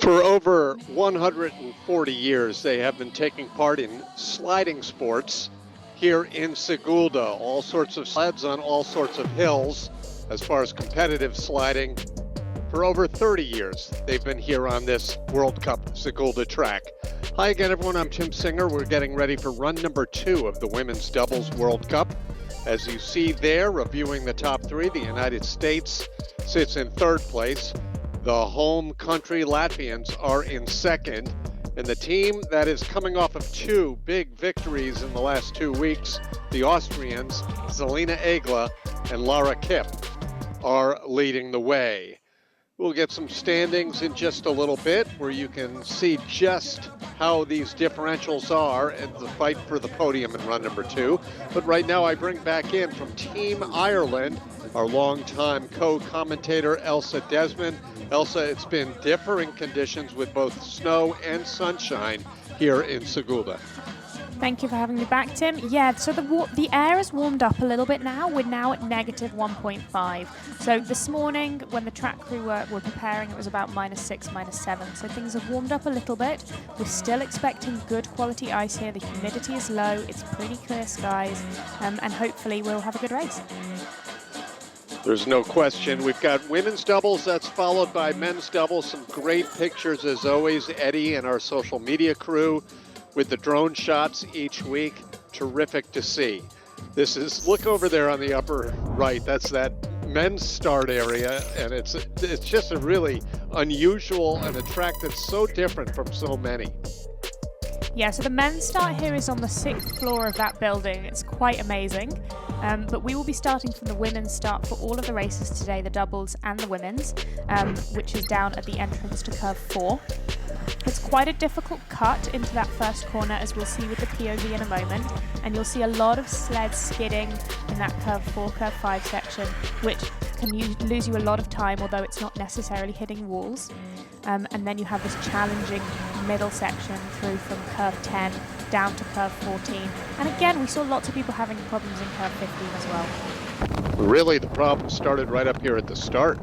For over 140 years, they have been taking part in sliding sports here in SIGULDA. All sorts of sleds on all sorts of hills. As far as competitive sliding, for over 30 years, they've been here on this World Cup SIGULDA track. Hi again, everyone. I'm Tim Singer. We're getting ready for run number 2 of the Women's Doubles World Cup. As you see there, reviewing the top 3, the United States sits in 3rd place. The home country Latvians are in 2nd. And the team that is coming off of 2 big victories in the last 2 weeks, the Austrians, Zelina Egla and Lara Kipp, are leading the way. We'll get some standings in just a little bit where you can see just how these differentials are and the fight for the podium in run number 2. But right now I bring back in from Team Ireland our longtime co-commentator Elsa Desmond. Elsa, it's been differing conditions with both snow and sunshine here in SIGULDA. Thank you for having me back, Tim. Yeah, so the air has warmed up a little bit now. We're now at negative 1.5. So this morning, when the track crew were preparing, it was about -6, -7. So things have warmed up a little bit. We're still expecting good quality ice here. The humidity is low. It's pretty clear skies. And hopefully we'll have a good race. There's no question. We've got women's doubles. That's followed by men's doubles. Some great pictures, as always. Eddie and our social media crew with the drone shots each week. Terrific to see. This is, look over there on the upper right. That's that men's start area. And it's just a really unusual and a track that's so different from so many. Yeah, so the men's start here is on the 6th floor of that building. It's quite amazing. But we will be starting from the women's start for all of the races today, the doubles and the women's, which is down at the entrance to curve 4. It's quite a difficult cut into that first corner, as we'll see with the POV in a moment, and you'll see a lot of sleds skidding in that curve 4, curve 5 section, which can lose you a lot of time, although it's not necessarily hitting walls. And then you have this challenging middle section through from curve 10 down to curve 14. And again, we saw lots of people having problems in curve 15 as well. Really, the problem started right up here at the start.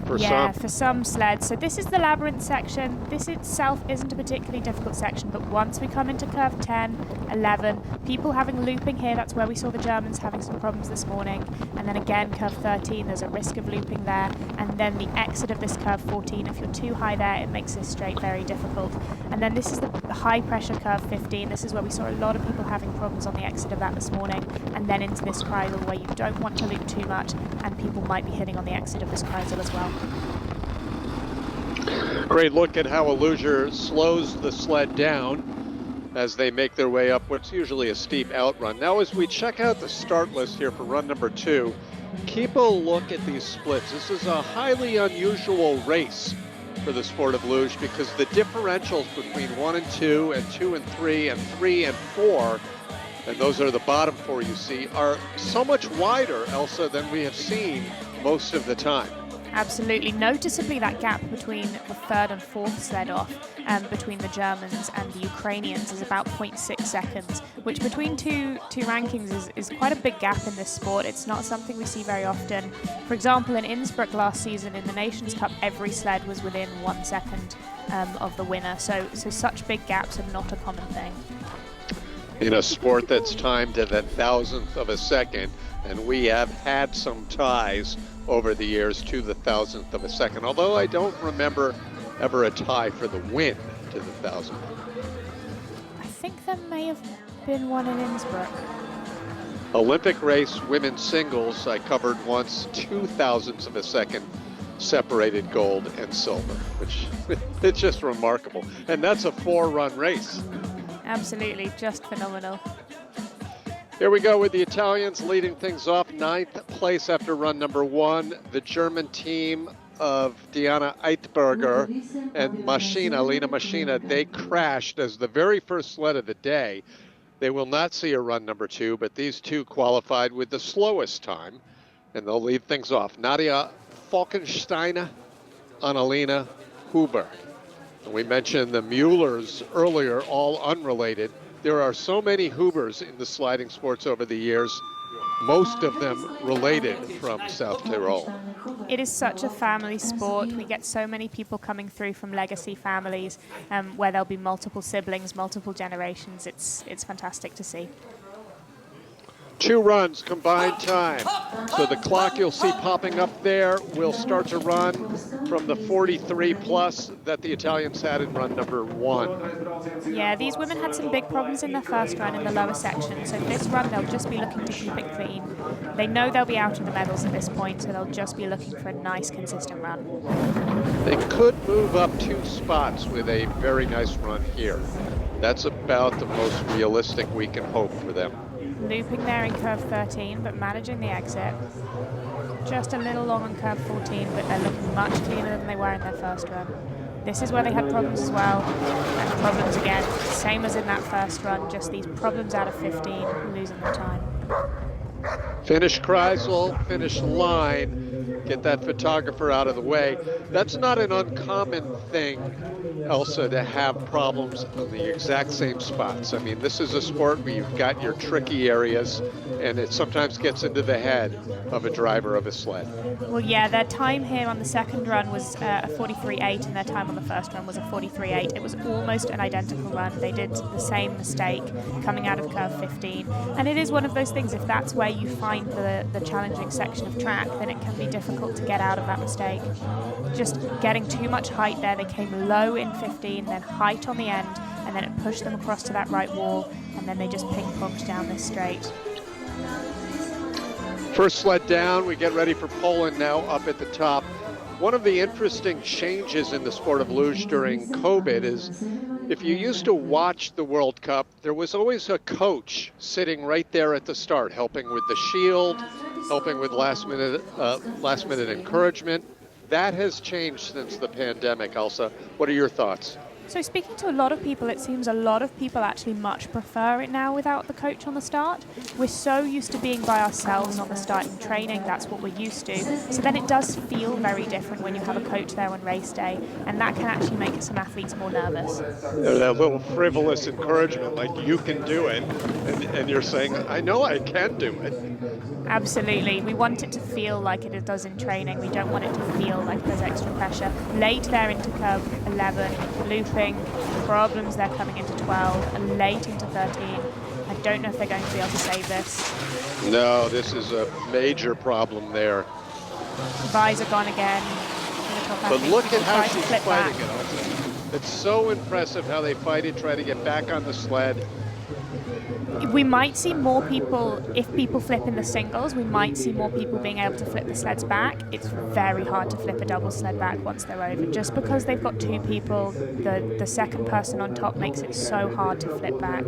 For some sleds. So this is the labyrinth section. This itself isn't a particularly difficult section, but once we come into curve 10, 11, people having looping here, that's where we saw the Germans having some problems this morning. And then again, curve 13, there's a risk of looping there. And then the exit of this curve 14, if you're too high there, it makes this straight very difficult. And then this is the high pressure curve 15. This is where we saw a lot of people having problems on the exit of that this morning. And then into this kreisel where you don't want to loop too much, and people might be hitting on the exit of this kreisel as well. Great look at how a luger slows the sled down as they make their way up what's usually a steep outrun. Now, as we check out the start list here for run number 2, keep a look at these splits. This is a highly unusual race for the sport of luge because the differentials between 1 and 2 and 2 and 3 and 3 and 4, and those are the bottom 4 you see, are so much wider, Elsa, than we have seen most of the time. Absolutely. Noticeably, that gap between the 3rd and 4th sled off between the Germans and the Ukrainians is about 0.6 seconds, which between two rankings is quite a big gap in this sport. It's not something we see very often. For example, in Innsbruck last season in the Nations Cup, every sled was within 1 second of the winner. So such big gaps are not a common thing. In a sport that's timed to the 1,000th of a second, and we have had some ties over the years to the 1,000th of a second, although I don't remember ever a tie for the win to the 1,000th. I think there may have been one in Innsbruck. Olympic race women's singles, I covered once, 2,000ths of a second separated gold and silver, which it's just remarkable. And that's a 4-run race. Absolutely, just phenomenal. Here we go with the Italians leading things off, 9th place after run number 1. The German team of Diana Eitberger and Lena Machina, they crashed as the very first sled of the day. They will not see a run number 2, but these two qualified with the slowest time, and they'll lead things off. Nadia Falkensteiner, Annalena Huber. And we mentioned the Muellers earlier, all unrelated. There are so many Hubers in the sliding sports over the years. most of them related from South Tyrol. It is such a family sport. We get so many people coming through from legacy families where there'll be multiple siblings, multiple generations. It's fantastic to see. 2 runs combined time. So the clock you'll see popping up there will start to run from the 43 plus that the Italians had in run number 1. Yeah, these women had some big problems in their first run in the lower section. So this run, they'll just be looking to keep it clean. They know they'll be out of the medals at this point, so they'll just be looking for a nice, consistent run. They could move up 2 spots with a very nice run here. That's about the most realistic we can hope for them. Looping there in curve 13, but managing the exit. Just a little long on curve 14, but they're looking much cleaner than they were in their first run. This is where they had problems as well, and problems again, same as in that first run, just these problems out of 15, losing the time. Finish Kreisel, finish line, get that photographer out of the way. That's not an uncommon thing, Elsa, to have problems on the exact same spots. I mean, this is a sport where you've got your tricky areas, and it sometimes gets into the head of a driver of a sled. Well, yeah, their time here on the second run was a 43.8, and their time on the first run was a 43.8. It was almost an identical run. They did the same mistake coming out of curve 15, and it is one of those things, if that's where you find the challenging section of track, then it can be difficult to get out of that mistake. Just getting too much height there. They came low in 15, then height on the end, and then it pushed them across to that right wall, and then they just ping-ponged down this straight. First sled down, we get ready for Poland now up at the top. One of the interesting changes in the sport of luge during COVID is if you used to watch the World Cup, there was always a coach sitting right there at the start, helping with the shield, helping with last minute encouragement. That has changed since the pandemic, Elsa. What are your thoughts? So speaking to a lot of people, it seems a lot of people actually much prefer it now without the coach on the start. We're so used to being by ourselves on the start in training, that's what we're used to. So then it does feel very different when you have a coach there on race day, and that can actually make some athletes more nervous. That little frivolous encouragement, like you can do it, and you're saying, I know I can do it. Absolutely. We want it to feel like it does in training. We don't want it to feel like there's extra pressure. Late there into curve 11, looping, problems there coming into 12, and late into 13. I don't know if they're going to be able to save this. No, this is a major problem there. Visor gone again. But look at how she's fighting it, also. It's so impressive how they fight it, try to get back on the sled. We might see more people, if people flip in the singles, we might see more people being able to flip the sleds back. It's very hard to flip a double sled back once they're over. Just because they've got 2 people, the second person on top makes it so hard to flip back.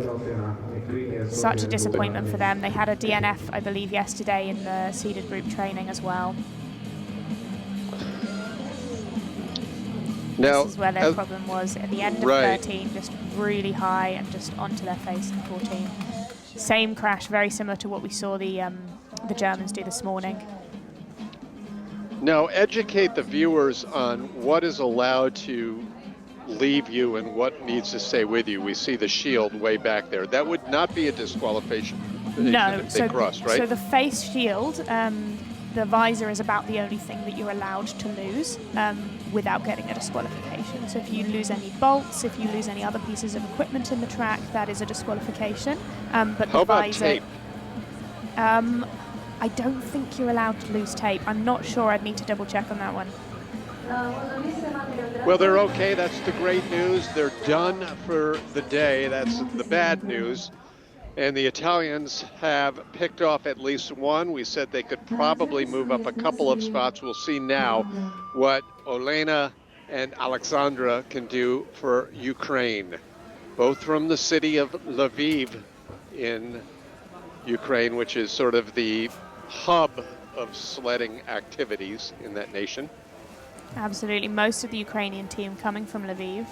Such a disappointment for them. They had a DNF, I believe, yesterday in the seeded group training as well. Now, this is where their problem was at the end of 13, just really high and just onto their face in 14. Same crash, very similar to what we saw the Germans do this morning. Now, educate the viewers on what is allowed to leave you and what needs to stay with you. We see the shield way back there. That would not be a disqualification. No, if they crossed, right? So the face shield, the visor is about the only thing that you're allowed to lose without getting a disqualification. So if you lose any bolts, if you lose any other pieces of equipment in the track, that is a disqualification. But how about visor, tape? I don't think you're allowed to lose tape. I'm not sure. I'd need to double check on that one. Well, they're okay. That's the great news. They're done for the day. That's the bad news. And the Italians have picked off at least one. We said they could probably move up a couple of spots. We'll see now what Olena and Alexandra can do for Ukraine. Both from the city of Lviv in Ukraine, which is sort of the hub of sledding activities in that nation. Absolutely. Most of the Ukrainian team coming from Lviv.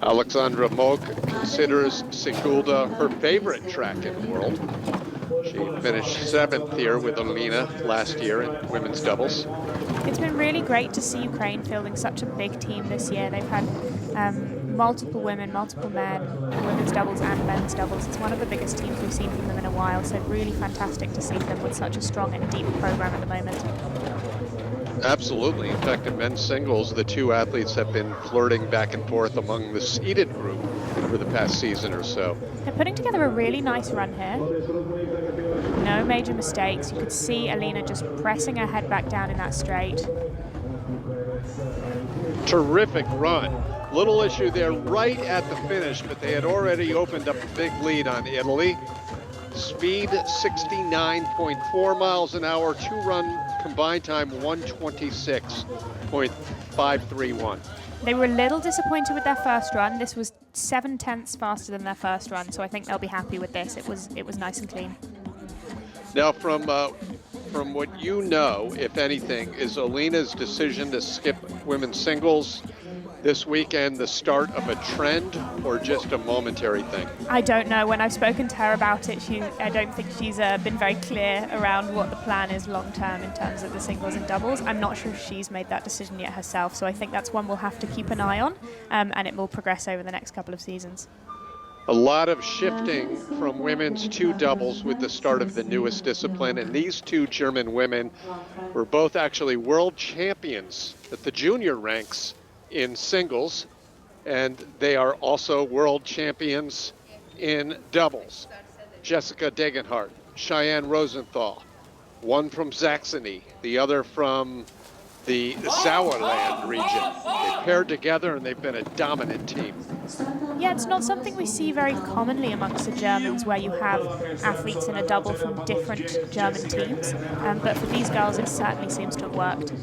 Alexandra Moak considers Sigulda her favorite track in the world. She finished 7th here with Olena last year in women's doubles. It's been really great to see Ukraine fielding such a big team this year. They've had multiple women, multiple men, women's doubles and men's doubles. It's one of the biggest teams we've seen from them in a while, so really fantastic to see them with such a strong and deep program at the moment. Absolutely. In fact, in men's singles, the two athletes have been flirting back and forth among the seeded group for the past season or so. They're putting together a really nice run here. No major mistakes. You could see Alina just pressing her head back down in that straight. Terrific run. Little issue there right at the finish, but they had already opened up a big lead on Italy. Speed 69.4 miles an hour, two-run combined time 126.531. They were a little disappointed with their first run. This was 7/10 faster than their first run, so I think they'll be happy with this. It was nice and clean. Now, from what you know, if anything, is Alina's decision to skip women's singles this weekend the start of a trend or just a momentary thing? I don't know. When I've spoken to her about it, I don't think she's been very clear around what the plan is long term in terms of the singles and doubles. I'm not sure if she's made that decision yet herself, so I think that's one we'll have to keep an eye on, and it will progress over the next couple of seasons. A lot of shifting from women's to doubles with the start of the newest discipline, and these two German women were both actually world champions at the junior ranks in singles, and they are also world champions in doubles. Jessica Degenhardt, Cheyenne Rosenthal, one from Saxony, the other from the Sauerland region. They paired together and they've been a dominant team. Yeah, it's not something we see very commonly amongst the Germans, where you have athletes in a double from different German teams, but for these girls it certainly seems to have worked.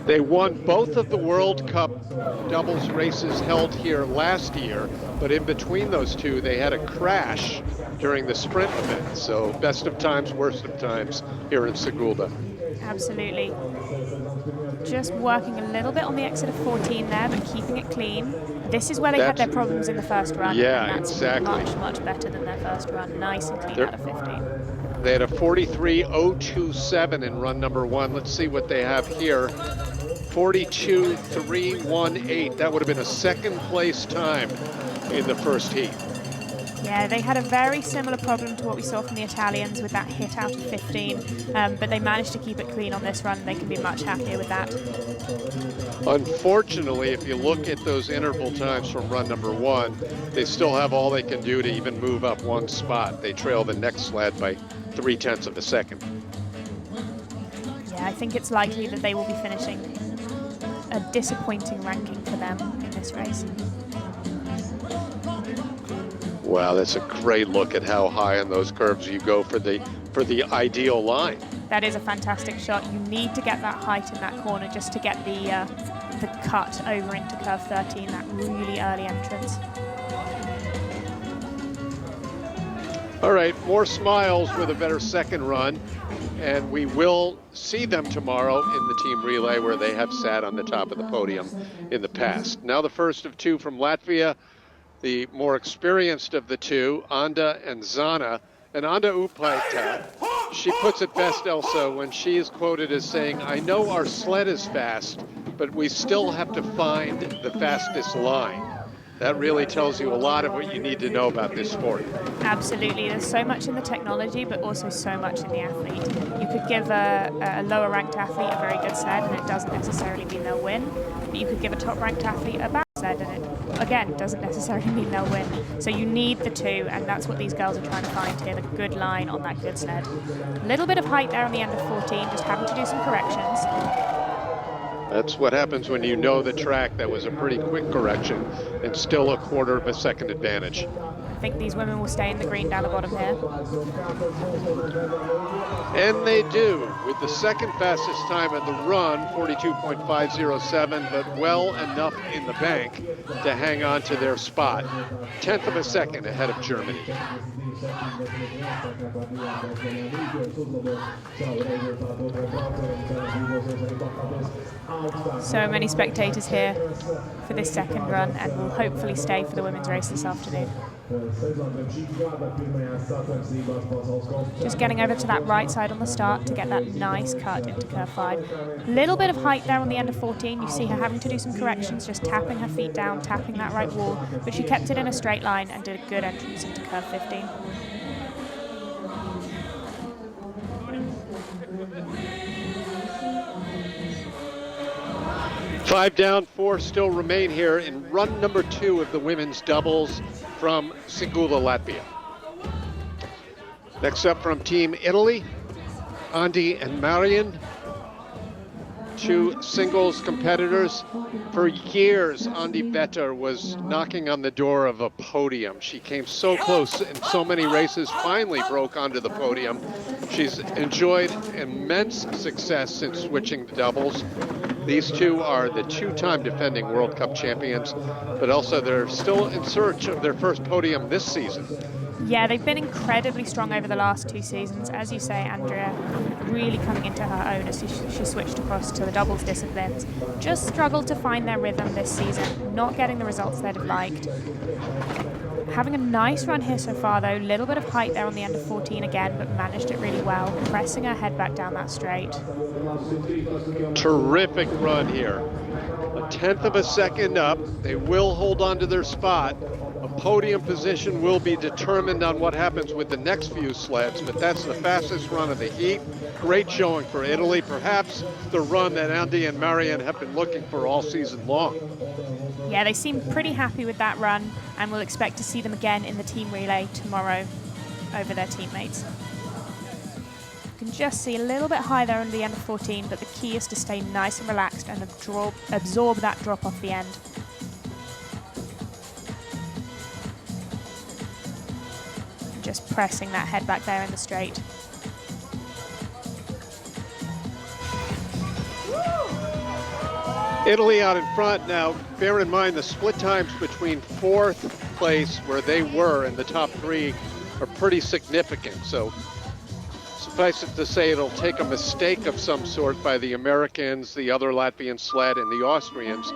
They won both of the World Cup doubles races held here last year, but in between those two, they had a crash during the sprint event. So best of times, worst of times here in Sigulda. Absolutely. Just working a little bit on the exit of 14 there, but keeping it clean. This is where they had their problems in the first run. Yeah, and that's exactly. much better than their first run. Nice and clean out of 15. They had a 43.027 in run number one. Let's see what they have here. 42.318. That would have been a second place time in the first heat. Yeah, they had a very similar problem to what we saw from the Italians with that hit out of 15, but they managed to keep it clean on this run. They can be much happier with that. Unfortunately, if you look at those interval times from run number one, they still have all they can do to even move up one spot. They trail the next sled by 0.3 of a second. Yeah, I think it's likely that they will be finishing a disappointing ranking for them in this race. Wow, that's a great look at how high on those curves you go for the ideal line. That is a fantastic shot. You need to get that height in that corner just to get the cut over into curve 13, that really early entrance. All right, more smiles with a better second run, and we will see them tomorrow in the team relay where they have sat on the top of the podium in the past. Now the first of two from Latvia, the more experienced of the two, Anda and Zana. And Anda Upaita, she puts it best, Elsa, when she is quoted as saying, "I know our sled is fast, but we still have to find the fastest line." That really tells you a lot of what you need to know about this sport. Absolutely. There's so much in the technology, but also so much in the athlete. You could give a lower ranked athlete a very good sled, and it doesn't necessarily mean they'll win. But you could give a top ranked athlete a bad sled, and it, again, doesn't necessarily mean they'll win. So you need the two, and that's what these girls are trying to find here, the good line on that good sled. A little bit of height there on the end of 14, just having to do some corrections. That's what happens when you know the track. That was a pretty quick correction and still a 1/4 of a second advantage. I think these women will stay in the green down the bottom here. And they do, with the second fastest time at the run, 42.507, but well enough in the bank to hang on to their spot. 1/10 of a second ahead of Germany. So many spectators here for this second run, and will hopefully stay for the women's race this afternoon. Just getting over to that right side on the start to get that nice cut into curve 5. Little bit of height there on the end of 14. You see her having to do some corrections, just tapping her feet down, tapping that right wall, but she kept it in a straight line and did a good entrance into curve 15. Five down, 4 still remain here in run number 2 of the women's doubles from SIGULDA, Latvia. Next up from Team Italy, Andi and Marian, 2 singles competitors. For years, Andi Vetter was knocking on the door of a podium. She came so close in so many races, finally broke onto the podium. She's enjoyed immense success since switching to doubles. These two are the 2-time defending World Cup champions, but also they're still in search of their first podium this season. Yeah, they've been incredibly strong over the last 2 seasons. As you say, Andrea really coming into her own as she switched across to the doubles disciplines. Just struggled to find their rhythm this season, not getting the results they'd have liked. Having a nice run here so far though, little bit of height there on the end of 14 again, but managed it really well, pressing her head back down that straight. Terrific run here. A 1/10 of a second up. They will hold on to their spot. A podium position will be determined on what happens with the next few sleds, but that's the fastest run of the heat. Great showing for Italy, perhaps the run that Andi and Marian have been looking for all season long. Yeah, they seem pretty happy with that run, and we'll expect to see them again in the team relay tomorrow over their teammates. You can just see a little bit high there on the end of 14, but the key is to stay nice and relaxed and absorb that drop off the end. Just pressing that head back there in the straight. Italy out in front now. Bear in mind the split times between 4th place, where they were in the top 3, are pretty significant. So suffice it to say, it'll take a mistake of some sort by the Americans, the other Latvian sled, and the Austrians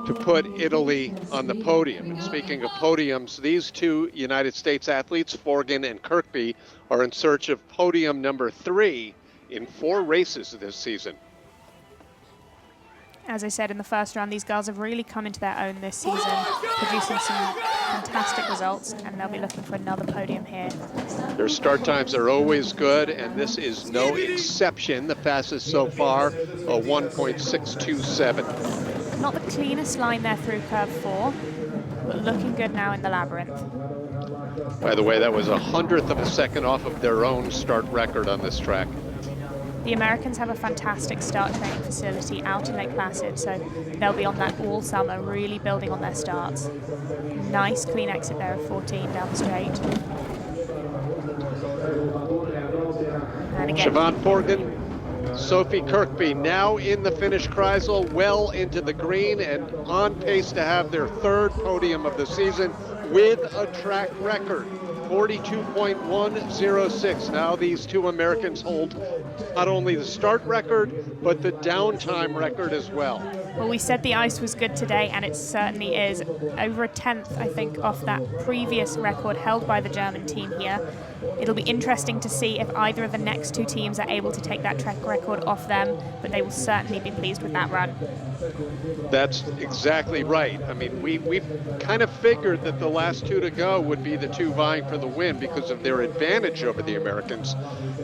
to put Italy on the podium. And speaking of podiums, these 2 United States athletes, Forgan and Kirkby, are in search of podium number 3 in 4 races this season. As I said in the first round, these girls have really come into their own this season, producing some fantastic results, and they'll be looking for another podium here. Their start times are always good, and this is no exception. The fastest so far, a 1.627. Not the cleanest line there through curve 4, but looking good now in the labyrinth. By the way, that was a 100th of a second off of their own start record on this track. The Americans have a fantastic start training facility out in Lake Placid, so they'll be on that all summer, really building on their starts. Nice clean exit there of 14 down the straight. And again, Siobhan Forgan, Sophie Kirkby now in the finish Kreisel, well into the green and on pace to have their 3rd podium of the season with a track record. 42.106. Now these 2 Americans hold not only the start record, but the downtime record as well. Well, we said the ice was good today, and it certainly is. Over a 10th, I think, off that previous record held by the German team here. It'll be interesting to see if either of the next 2 teams are able to take that track record off them, but they will certainly be pleased with that run. That's exactly right. I mean, we've kind of figured that the last 2 to go would be the 2 vying for the win because of their advantage over the Americans.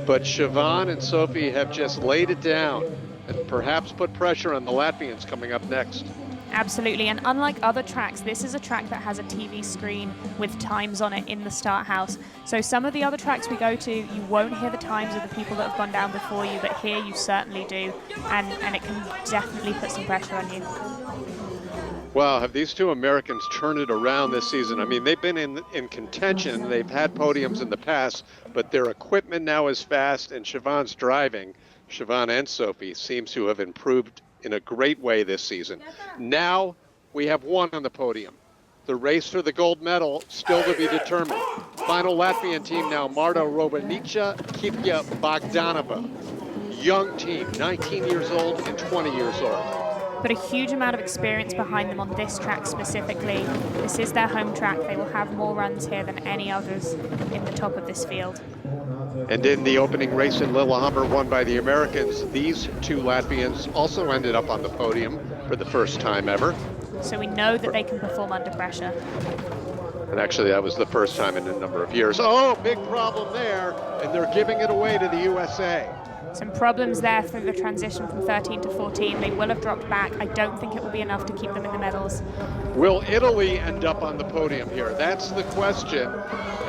But Siobhan and Sophie have just laid it down and perhaps put pressure on the Latvians coming up next. Absolutely, and unlike other tracks, this is a track that has a TV screen with times on it in the start house. So some of the other tracks we go to, you won't hear the times of the people that have gone down before you, but here you certainly do, and it can definitely put some pressure on you. Wow, have these 2 Americans turned it around this season? I mean, they've been in contention. They've had podiums in the past, but their equipment now is fast, and Siobhan's driving, Siobhan and Sophie, seems to have improved in a great way this season. Now we have 1 on the podium. The race for the gold medal still to be determined. Final Latvian team now, Marta Robanica, Kipja Bogdanova. Young team, 19 years old and 20 years old. but a huge amount of experience behind them on this track specifically. This is their home track. They will have more runs here than any others in the top of this field. And in the opening race in Lillehammer, won by the Americans, these two Latvians also ended up on the podium for the first time ever. So we know that they can perform under pressure. And actually, that was the first time in a number of years. Oh, big problem there, and they're giving it away to the USA. Some problems there through the transition from 13 to 14. They will have dropped back. I don't think it will be enough to keep them in the medals. Will Italy end up on the podium here? That's the question,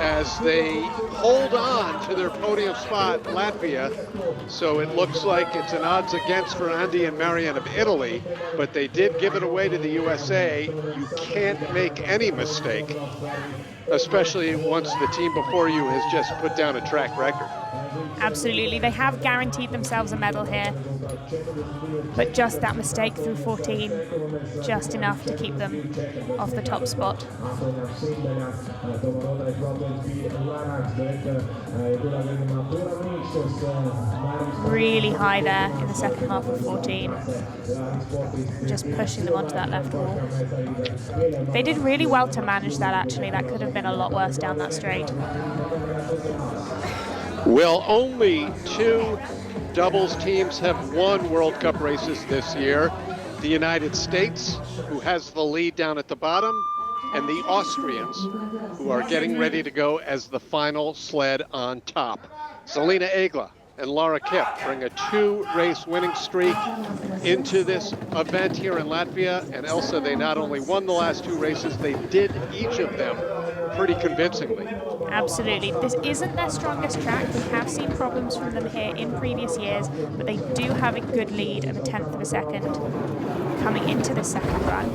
as they hold on to their podium spot, Latvia. So it looks like it's an odds against for Andy and Marianne of Italy, but they did give it away to the USA. You can't make any mistake, especially once the team before you has just put down a track record. Absolutely, they have guaranteed themselves a medal here, but just that mistake through 14, just enough to keep them off the top spot. Really high there in the second half of 14, just pushing them onto that left wall. They did really well to manage that, actually. That could have been a lot worse down that straight. Well, only two doubles teams have won World Cup races this year. The United States, who has the lead down at the bottom, and the Austrians, who are getting ready to go as the final sled on top. Selina Egla and Laura Kipp bring a 2-race winning streak into this event here in Latvia. And Elsa, they not only won the last 2 races, they did each of them pretty convincingly. Absolutely. This isn't their strongest track. We have seen problems from them here in previous years, but they do have a good lead of a 1/10 of a second coming into the second run.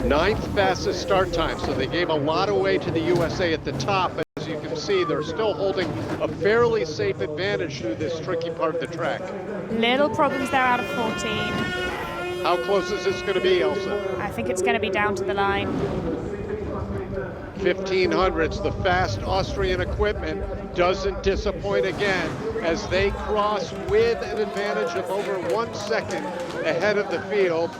9th fastest start time, so they gave a lot away to the USA at the top. As you can see, they're still holding a fairly safe advantage through this tricky part of the track. Little problems there out of 14. How close is this going to be, Elsa? I think it's going to be down to the line. 1500s, the fast Austrian equipment doesn't disappoint again as they cross with an advantage of over 1 second ahead of the field.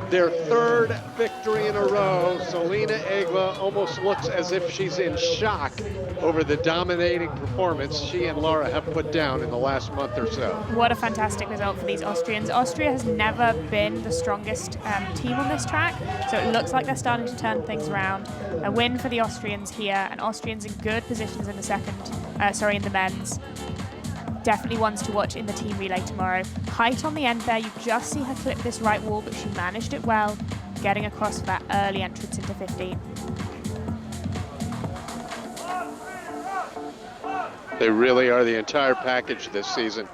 Their 3rd victory in a row. Selina Egla almost looks as if she's in shock over the dominating performance she and Laura have put down in the last month or so. What a fantastic result for these Austrians. Austria has never been the strongest team on this track, so it looks like they're starting to turn things around. A win for the Austrians here, and Austrians in good positions in the in the men's. Definitely ones to watch in the team relay tomorrow. Height on the end there, you just see her clip this right wall, but she managed it well, getting across for that early entrance into 15. They really are the entire package this season,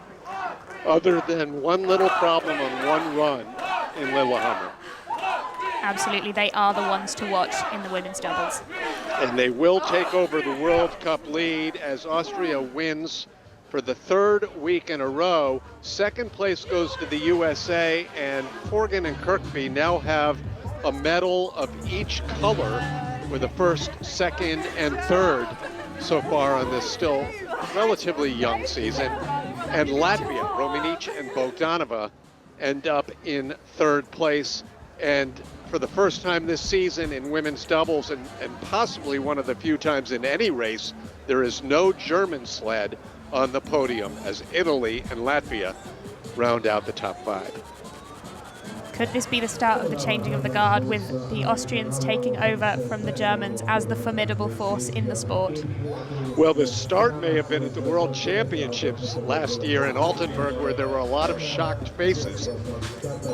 other than one little problem on one run in Lillehammer. Absolutely, they are the ones to watch in the women's doubles. And they will take over the World Cup lead as Austria wins for the 3rd week in a row. 2nd place goes to the USA, and Forgan and Kirkby now have a medal of each color for the 1st, 2nd, and 3rd so far on this still relatively young season. And Latvia, Romanic and Bogdanova, end up in 3rd place. And for the first time this season in women's doubles, and possibly one of the few times in any race, there is no German sled on the podium as Italy and Latvia round out the top 5. Could this be the start of the changing of the guard, with the Austrians taking over from the Germans as the formidable force in the sport? Well, the start may have been at the World Championships last year in Altenburg, where there were a lot of shocked faces.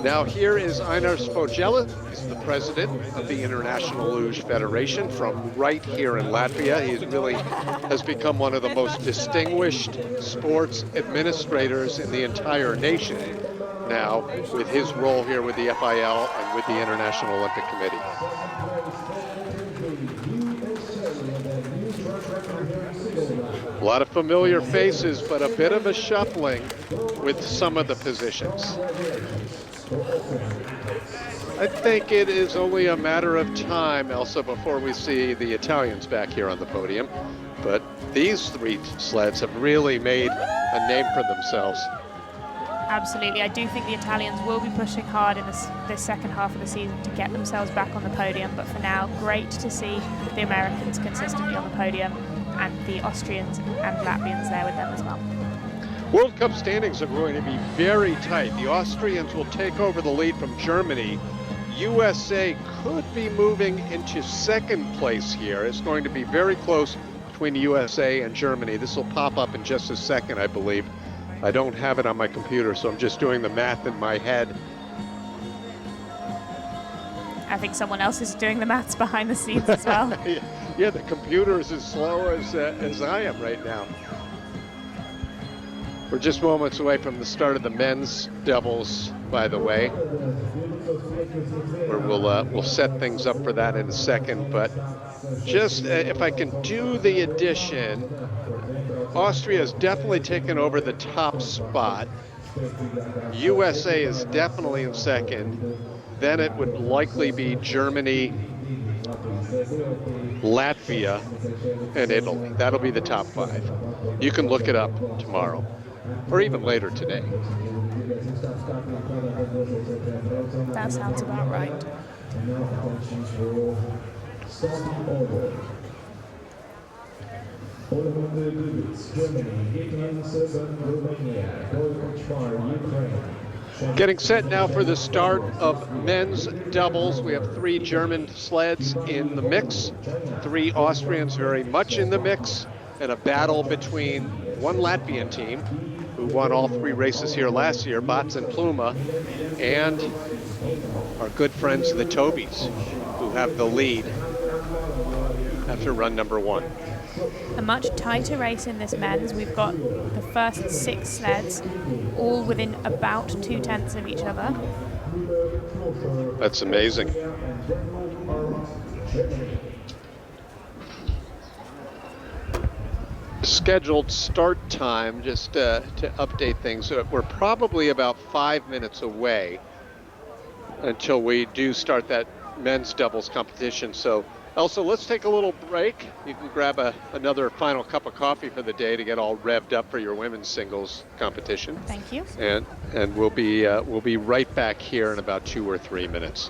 Now here is Einar Spogela. He's the president of the International Luge Federation from right here in Latvia. He really has become one of the most distinguished sports administrators in the entire nation now, with his role here with the FIL and with the International Olympic Committee. A lot of familiar faces, but a bit of a shuffling with some of the positions. I think it is only a matter of time, Elsa, before we see the Italians back here on the podium. But these 3 sleds have really made a name for themselves. Absolutely. I do think the Italians will be pushing hard in this second half of the season to get themselves back on the podium, but for now, great to see the Americans consistently on the podium and the Austrians and Latvians there with them as well. World Cup standings are going to be very tight. The Austrians will take over the lead from Germany. USA could be moving into second place here. It's going to be very close between USA and Germany. This will pop up in just a second, I believe. I don't have it on my computer, so I'm just doing the math in my head. I think someone else is doing the maths behind the scenes as well. Yeah, the computer is as slow as I am right now. We're just moments away from the start of the men's doubles, by the way, where we'll set things up for that in a second. But just if I can do the addition, Austria has definitely taken over the top spot. USA is definitely in second. Then it would likely be Germany, Latvia, and Italy. That'll be the top 5. You can look it up tomorrow, or even later today. That sounds about right. Getting set now for the start of men's doubles. We have 3 German sleds in the mix, 3 Austrians very much in the mix, and a battle between one Latvian team who won all 3 races here last year, Bots and Pluma, and our good friends the Tobys, who have the lead after run number 1. A much tighter race in this men's. We've got the first 6 sleds all within about 2/10 of each other. That's amazing. Scheduled start time, just to update things, we're probably about 5 minutes away until we do start that men's doubles competition. So Elsa, let's take a little break. You can grab another final cup of coffee for the day to get all revved up for your women's singles competition. Thank you. And we'll be right back here in about 2 or 3 minutes.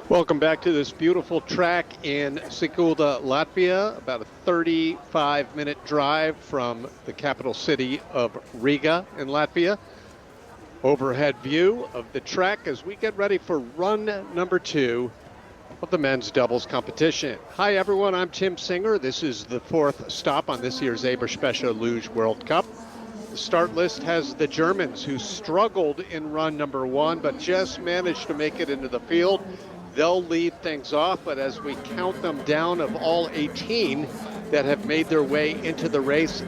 Welcome back to this beautiful track in Sigulda, Latvia, about a 35-minute drive from the capital city of Riga in Latvia. Overhead view of the track as we get ready for run number 2 of the men's doubles competition. Hi everyone, I'm Tim Singer. This is the 4th stop on this year's EBERSPA Luge World Cup. The start list has the Germans who struggled in run number 1 but just managed to make it into the field. They'll lead things off, but as we count them down, of all 18 that have made their way into the race,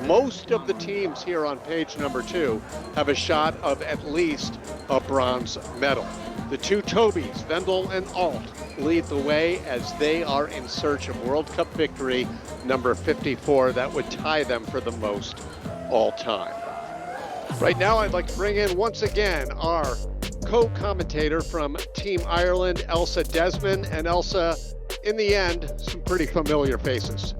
most of the teams here on page number 2 have a shot of at least a bronze medal. The two Tobys, Vendel and Alt, lead the way as they are in search of World Cup victory number 54. That would tie them for the most all time. Right now, I'd like to bring in once again our co-commentator from Team Ireland, Elsa Desmond. And Elsa, in the end, some pretty familiar faces.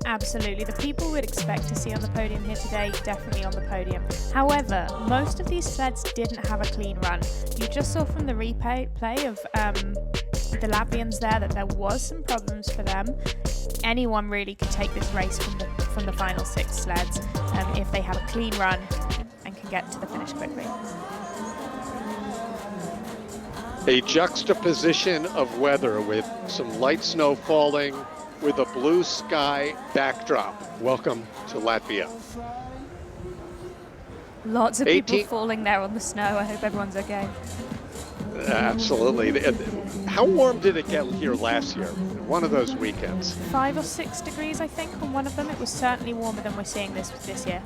Absolutely. The people we'd expect to see on the podium here today, definitely on the podium. However, most of these sleds didn't have a clean run. You just saw from the replay of the Latvians there that there was some problems for them. Anyone really could take this race from the final 6 sleds if they have a clean run and can get to the finish quickly. A juxtaposition of weather with some light snow falling with a blue sky backdrop. Welcome to Latvia. Lots of people falling there on the snow. I hope everyone's okay. Absolutely. How warm did it get here last year? One of those weekends. 5 or 6 degrees, I think, on one of them. It was certainly warmer than we're seeing this year.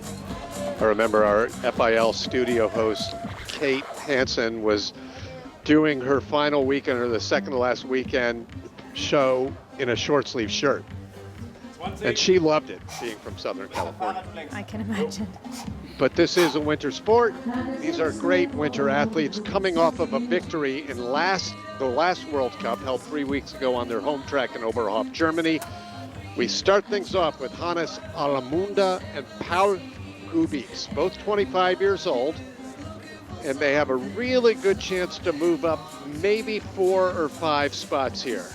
I remember our FIL studio host, Kate Hansen, was doing her final weekend, or the second to last weekend show in a short sleeve shirt. And she loved it, being from Southern California. I can imagine. But this is a winter sport. These are great winter athletes coming off of a victory in the last World Cup held 3 weeks ago on their home track in Oberhof, Germany. We start things off with Hannes Alamunda and Paul Gubis, both 25 years old. And they have a really good chance to move up maybe 4 or 5 spots here.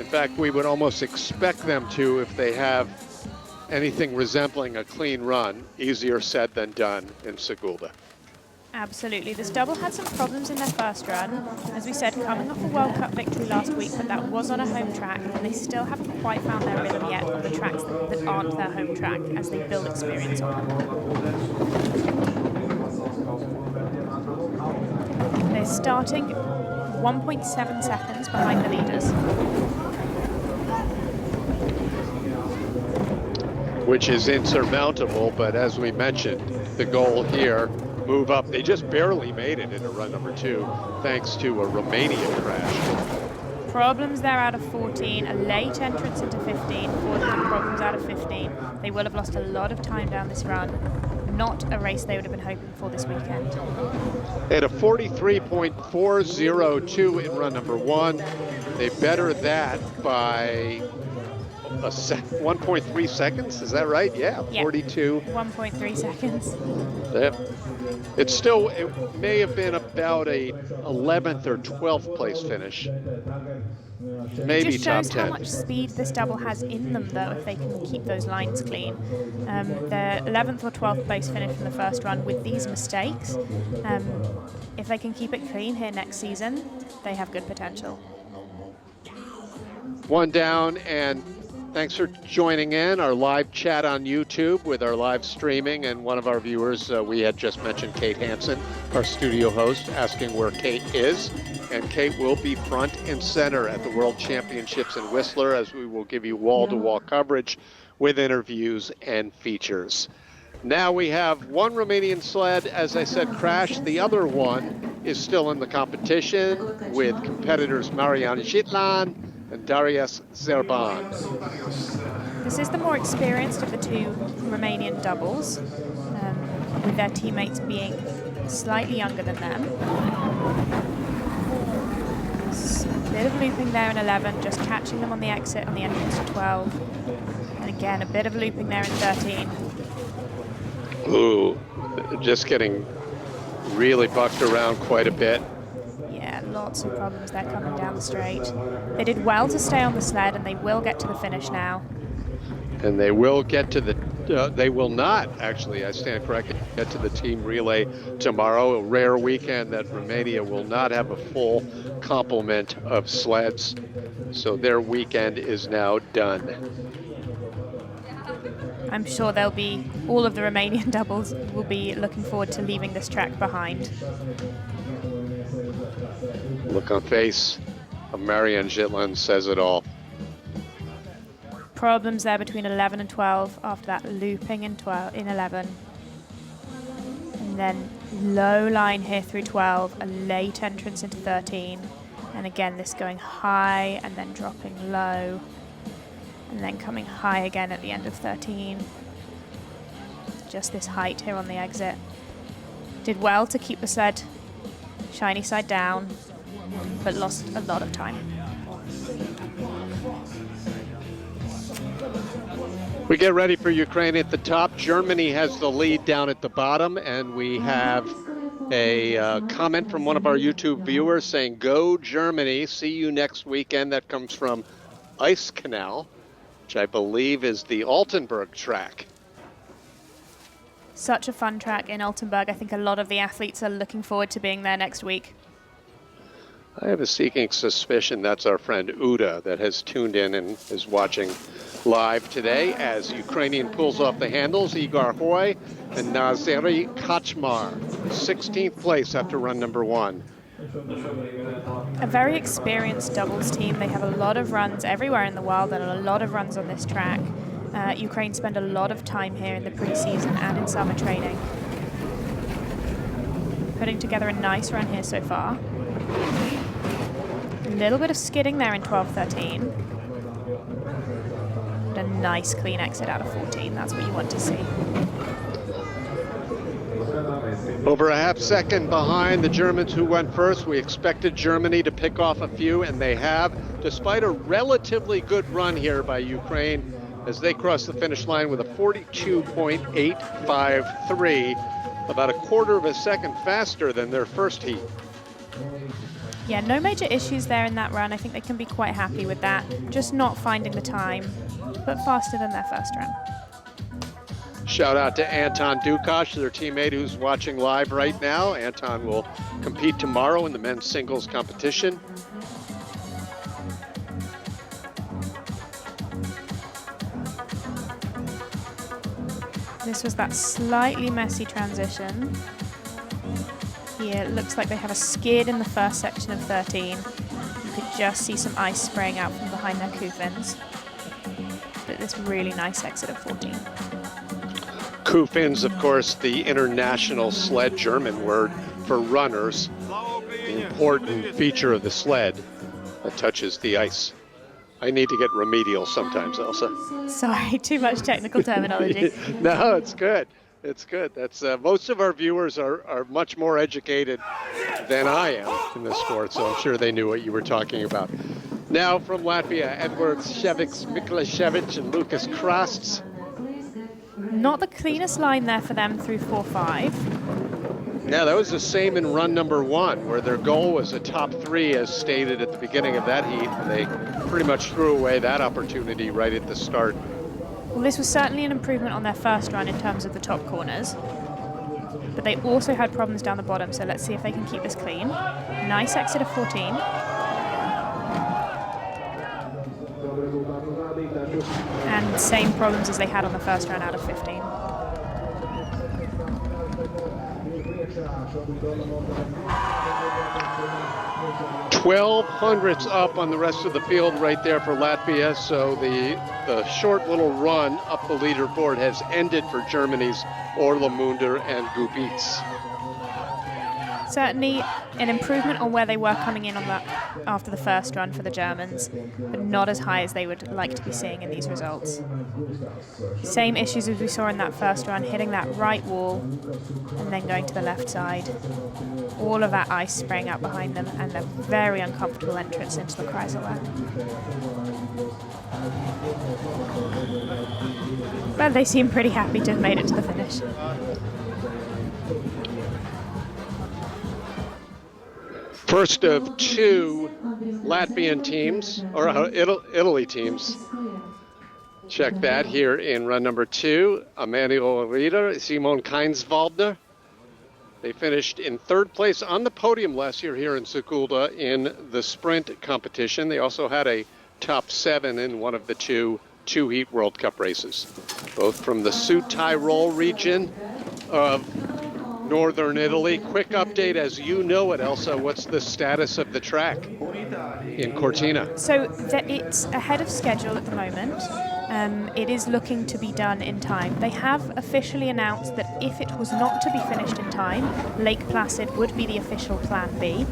In fact, we would almost expect them to if they have anything resembling a clean run. Easier said than done in Sigulda. Absolutely. This double had some problems in their first run. As we said, coming off a World Cup victory last week, but that was on a home track, and they still haven't quite found their rhythm yet on the tracks that aren't their home track as they build experience on them. They're starting 1.7 seconds behind the leaders. Which is insurmountable, but as we mentioned, the goal here, move up. They just barely made it into run number 2, thanks to a Romanian crash. Problems there out of 14, a late entrance into 15, causing them problems out of 15. They will have lost a lot of time down this run. Not a race they would have been hoping for this weekend. At a 43.402 in run number 1, They better that by 1.3 seconds. Is that right? Yeah, 42. 1.3 seconds. Yeah. It may have been about a 11th or 12th place finish. Maybe it just shows top 10. How much speed this double has in them, though, if they can keep those lines clean. The 11th or 12th place finish in the first run with these mistakes, if they can keep it clean here next season, they have good potential. One down, and thanks for joining in our live chat on YouTube with our live streaming. And one of our viewers, we had just mentioned Kate Hansen, our studio host, asking where Kate is. And Kate will be front and center at the World Championships in Whistler, as we will give you wall-to-wall coverage with interviews and features. Now we have one Romanian sled, as I said, crashed. The other one is still in the competition with competitors Marian Zhitlan and Darius Zerban. This is the more experienced of the two Romanian doubles, with their teammates being slightly younger than them. A bit of looping there in 11, just catching them on the exit on the entrance to 12. And again, a bit of looping there in 13. Ooh, just getting really bucked around quite a bit. Yeah, lots of problems there coming down the straight. They did well to stay on the sled, and they will get to the finish now. And they will get to the, they will not, actually, I stand corrected, get to the team relay tomorrow. A rare weekend that Romania will not have a full complement of sleds. So their weekend is now done. I'm sure they'll be, all of the Romanian doubles will be looking forward to leaving this track behind. Look on face of Marian Zhitlan says it all. Problems there between 11 and 12 after that looping in 11. And then low line here through 12, a late entrance into 13. And again, this going high and then dropping low. And then coming high again at the end of 13. Just this height here on the exit. Did well to keep the sled shiny side down, but lost a lot of time. We get ready for Ukraine at the top. Germany has the lead down at the bottom, and we have a comment from one of our YouTube viewers saying, "Go Germany, see you next weekend." That comes from Ice Canal, which I believe is the Altenburg track. Such a fun track in Altenburg. I think a lot of the athletes are looking forward to being there next week. I have a seeking suspicion that's our friend Uda that has tuned in and is watching live today as Ukrainian pulls off the handles. Igor Hoy and Nazeri Kaczmar, 16th place after run number 1. A very experienced doubles team. They have a lot of runs everywhere in the world and a lot of runs on this track. Ukraine spend a lot of time here in the preseason and in summer training. Putting together a nice run here so far. A little bit of skidding there in 12-13. But a nice clean exit out of 14. That's what you want to see. Over a half second behind the Germans who went first. We expected Germany to pick off a few, and they have, despite a relatively good run here by Ukraine as they cross the finish line with a 42.853, about a quarter of a second faster than their first heat. Yeah, no major issues there in that run. I think they can be quite happy with that. Just not finding the time, but faster than their first run. Shout out to Anton Dukash, their teammate who's watching live right now. Anton will compete tomorrow in the men's singles competition. This was that slightly messy transition. Here it looks like they have a skid in the first section of 13. You could just see some ice spraying out from behind their Kuhfins. But this really nice exit of 14. Kuhfins, of course, the international sled German word for runners. The important feature of the sled that touches the ice. I need to get remedial sometimes, Elsa. Sorry, too much technical terminology. No, it's good. It's good. That's most of our viewers are much more educated than I am in this sport, so I'm sure they knew what you were talking about. Now from Latvia, Edward Ševiks, Miklashevich, and Lucas Krasts. Not the cleanest line there for them through 4-5. Yeah, that was the same in run number 1, where their goal was a top 3, as stated at the beginning of that heat, and they pretty much threw away that opportunity right at the start. Well, this was certainly an improvement on their first run in terms of the top corners. But they also had problems down the bottom, so let's see if they can keep this clean. Nice exit of 14. And same problems as they had on the first run out of 15. Twelve hundredths up on the rest of the field right there for Latvia, so the short little run up the leaderboard has ended for Germany's Orlamunder and Gubitz. Certainly an improvement on where they were coming in on that after the first run for the Germans, but not as high as they would like to be seeing in these results. Same issues as we saw in that first run, hitting that right wall and then going to the left side. All of that ice spraying out behind them and a very uncomfortable entrance into the Kreiselweg. But they seem pretty happy to have made it to the finish. First of 2 Latvian teams, or Italy teams. Check that here in run number 2. Emanuel Rieder, Simon Keinswaldner. They finished in 3rd place on the podium last year here in Sigulda in the sprint competition. They also had a top 7 in one of the two heat World Cup races, both from the Sud Tyrol region of Northern Italy. Quick update as you know it, Elsa. What's the status of the track in Cortina? So it's ahead of schedule at the moment. It is looking to be done in time. They have officially announced that if it was not to be finished in time, Lake Placid would be the official plan B.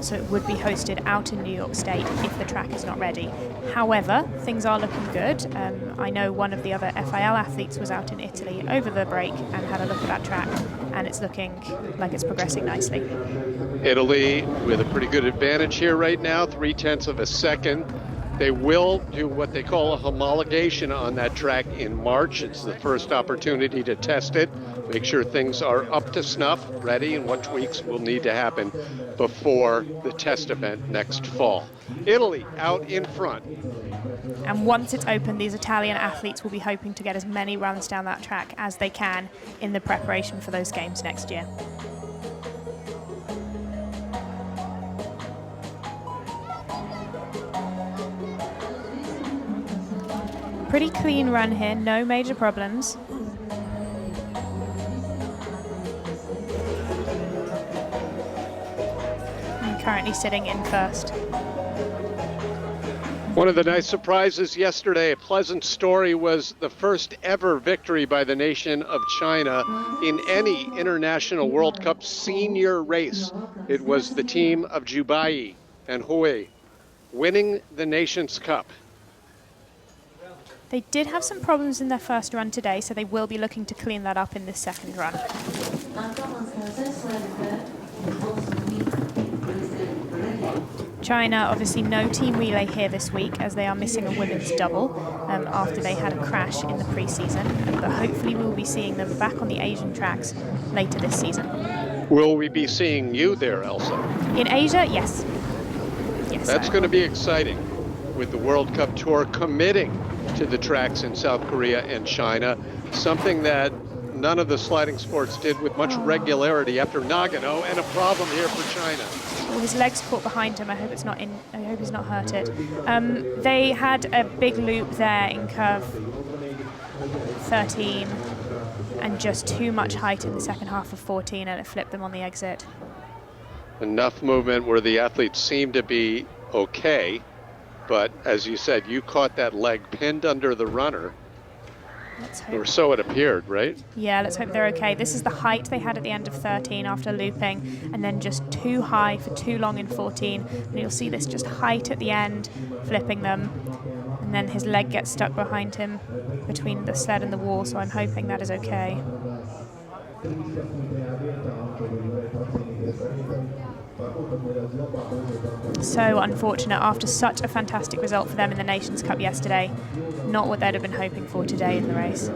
So it would be hosted out in New York State if the track is not ready. However, things are looking good. I know one of the other FIL athletes was out in Italy over the break and had a look at that track, and it's looking like it's progressing nicely. Italy with a pretty good advantage here right now, 0.3 of a second. They will do what they call a homologation on that track in March. It's the first opportunity to test it, make sure things are up to snuff, ready, and what tweaks will need to happen before the test event next fall. Italy out in front. And once it's open, these Italian athletes will be hoping to get as many runs down that track as they can in the preparation for those games next year. Pretty clean run here, no major problems. And currently sitting in first. One of the nice surprises yesterday, a pleasant story, was the first ever victory by the nation of China in any International World Cup senior race. It was the team of Jubai and Hui winning the Nations Cup. They did have some problems in their first run today, so they will be looking to clean that up in this second run. China, obviously no team relay here this week as they are missing a women's double after they had a crash in the pre-season, but hopefully we'll be seeing them back on the Asian tracks later this season. Will we be seeing you there, Elsa? In Asia, yes. Yes. That's going to be exciting with the World Cup Tour committing to the tracks in South Korea and China, something that none of the sliding sports did with much regularity after Nagano, and a problem here for China. Well, his leg's caught behind him. I hope it's not in. I hope he's not hurted. They had a big loop there in curve 13, and just too much height in the second half of 14, and it flipped them on the exit. Enough movement where the athletes seem to be okay, but as you said, you caught that leg pinned under the runner. Let's hope. Or so it appeared, right? Yeah, let's hope they're okay. This is the height they had at the end of 13 after looping, and then just too high for too long in 14. And you'll see this just height at the end, flipping them. And then his leg gets stuck behind him between the sled and the wall, so I'm hoping that is okay. So unfortunate after such a fantastic result for them in the Nations Cup yesterday. Not what they'd have been hoping for today in the race.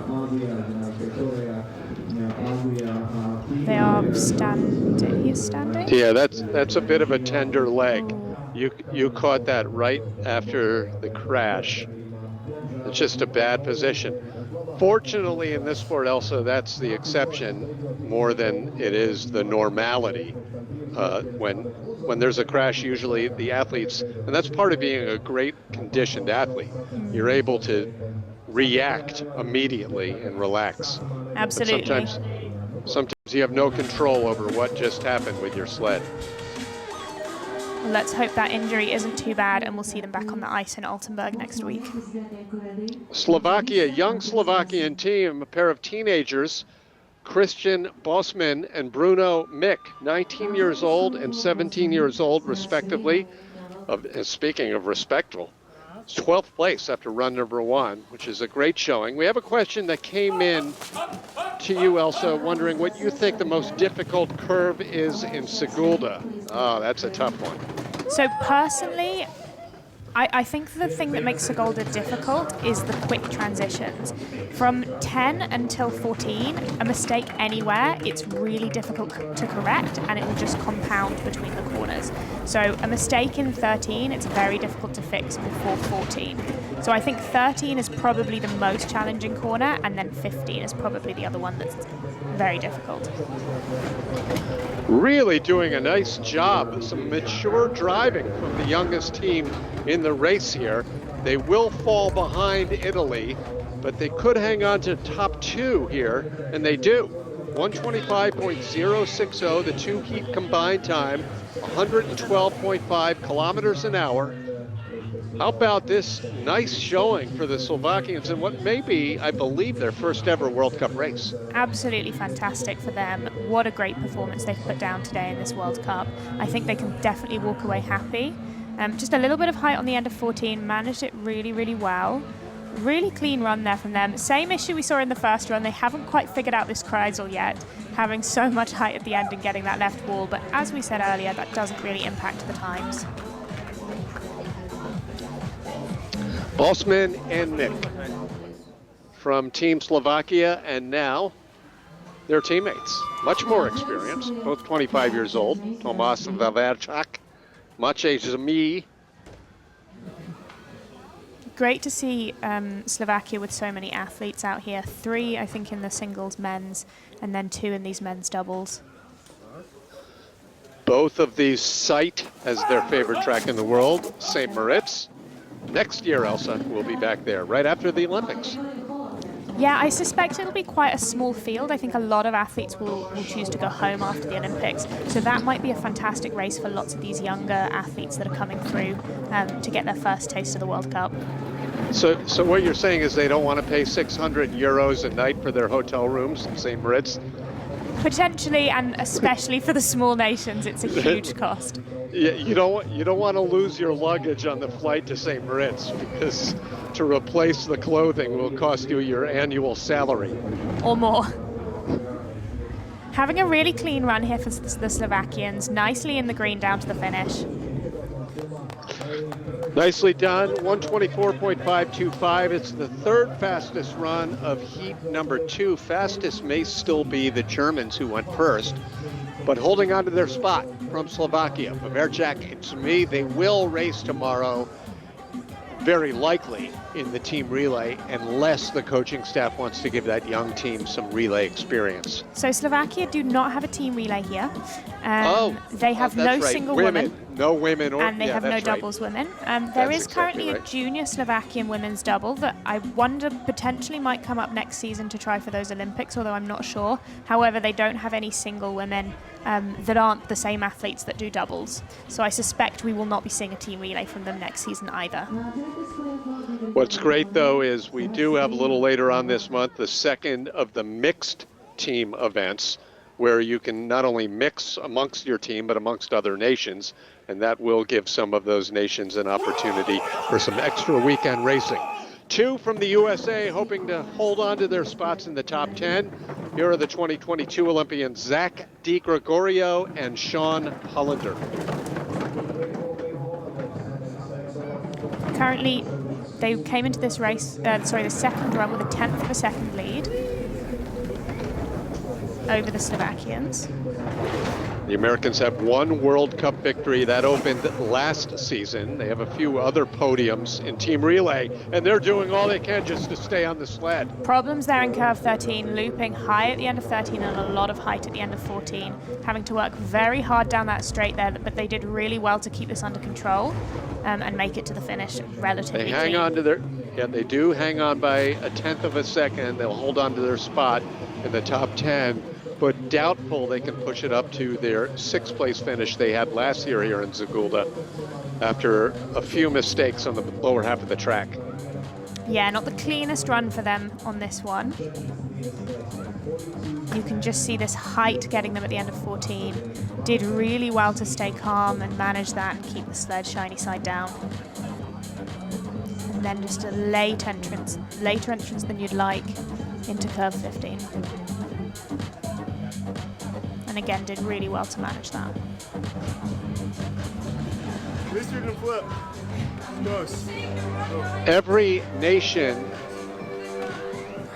They are standing. He is standing? Yeah, that's a bit of a tender leg. You caught that right after the crash. It's just a bad position. Fortunately, in this sport, Elsa, that's the exception more than it is the normality. When there's a crash, usually the athletes, and that's part of being a great conditioned athlete, you're able to react immediately and relax. Absolutely. But sometimes you have no control over what just happened with your sled. Let's hope that injury isn't too bad and we'll see them back on the ice in Altenburg next week. Slovakia, young Slovakian team, a pair of teenagers, Christian Bosman and Bruno Mick, 19 years old and 17 years old, respectively. Speaking of respectable, 12th place after run number 1, which is a great showing. We have a question that came in to you, Elsa, wondering what you think the most difficult curve is in Sigulda. Oh, that's a tough one. So personally, I think the thing that makes Sigulda difficult is the quick transitions. From 10 until 14, a mistake anywhere, it's really difficult to correct and it will just compound between the corners. So a mistake in 13, it's very difficult to fix before 14. So I think 13 is probably the most challenging corner, and then 15 is probably the other one that's very difficult. Really doing a nice job. Some mature driving from the youngest team in the race here. They will fall behind Italy, but they could hang on to top 2 here, and they do. 125.060, the 2 heat combined time, 112.5 kilometers an hour. How about this nice showing for the Slovakians in what may be, I believe, their first ever World Cup race? Absolutely fantastic for them. What a great performance they've put down today in this World Cup. I think they can definitely walk away happy. Just a little bit of height on the end of 14, managed it really, really well. Really clean run there from them. Same issue we saw in the first run. They haven't quite figured out this Kreisel yet, having so much height at the end and getting that left wall. But as we said earlier, that doesn't really impact the times. Bosman and Mick from Team Slovakia, and now their teammates. Much more experienced, both 25 years old. Tomas Vaverchak, much age as me. Great to see Slovakia with so many athletes out here. 3, I think, in the singles men's, and then 2 in these men's doubles. Both of these cite as their favorite track in the world, St. Moritz. Next year, Elsa, we'll be back there right after the Olympics. Yeah, I suspect it'll be quite a small field. I think a lot of athletes will choose to go home after the Olympics. So that might be a fantastic race for lots of these younger athletes that are coming through to get their first taste of the World Cup. So what you're saying is they don't want to pay 600 euros a night for their hotel rooms in St. Moritz? Potentially, and especially for the small nations, it's a huge cost. Yeah, you don't want to lose your luggage on the flight to St. Moritz, because to replace the clothing will cost you your annual salary. Or more. Having a really clean run here for the Slovakians, nicely in the green down to the finish. Nicely done, 124.525. It's the 3rd fastest run of heat number 2. Fastest may still be the Germans who went first, but holding on to their spot from Slovakia. Vaverchak and Sumi, they will race tomorrow, very likely in the team relay, unless the coaching staff wants to give that young team some relay experience. So Slovakia do not have a team relay here. They have no right. single women. No women, and they have no doubles women. There is currently right. a junior Slovakian women's double that I wonder potentially might come up next season to try for those Olympics, although I'm not sure. However, they don't have any single women that aren't the same athletes that do doubles. So I suspect we will not be seeing a team relay from them next season either. What's great, though, is we do have a little later on this month the second of the mixed team events, where you can not only mix amongst your team, but amongst other nations, and that will give some of those nations an opportunity for some extra weekend racing. 2 from the USA hoping to hold on to their spots in the top 10. Here are the 2022 Olympians, Zach DiGregorio and Sean Hollander. Currently, they came into this race, the second run with a 10th of a second lead over the Slovakians. The Americans have one World Cup victory that opened last season. They have a few other podiums in team relay, and they're doing all they can just to stay on the sled. Problems there in curve 13, looping high at the end of 13 and a lot of height at the end of 14. Having to work very hard down that straight there, but they did really well to keep this under control and make it to the finish relatively They hang clean. on to their, they do hang on by a 10th of a second. They'll hold on to their spot in the top 10. But doubtful they can push it up to their 6th place finish they had last year here in Sigulda after a few mistakes on the lower half of the track. Yeah, not the cleanest run for them on this one. You can just see this height getting them at the end of 14. Did really well to stay calm and manage that and keep the sled shiny side down. And then just a later entrance than you'd like into curve 15. And again, did really well to manage that. Flip. Close. Every nation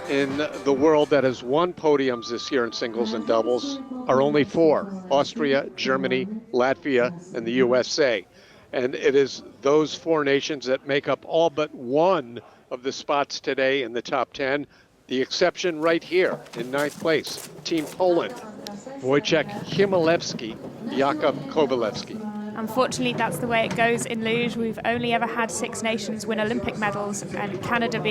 in the world that has won podiums this year in singles and doubles are only 4: Austria, Germany, Latvia, and the USA. And it is those 4 nations that make up all but one of the spots today in the top 10. The exception right here in 9th place, Team Poland, Wojciech Chmielewski, Jakub Kowalewski. Unfortunately, that's the way it goes in luge. We've only ever had 6 nations win Olympic medals, and Canada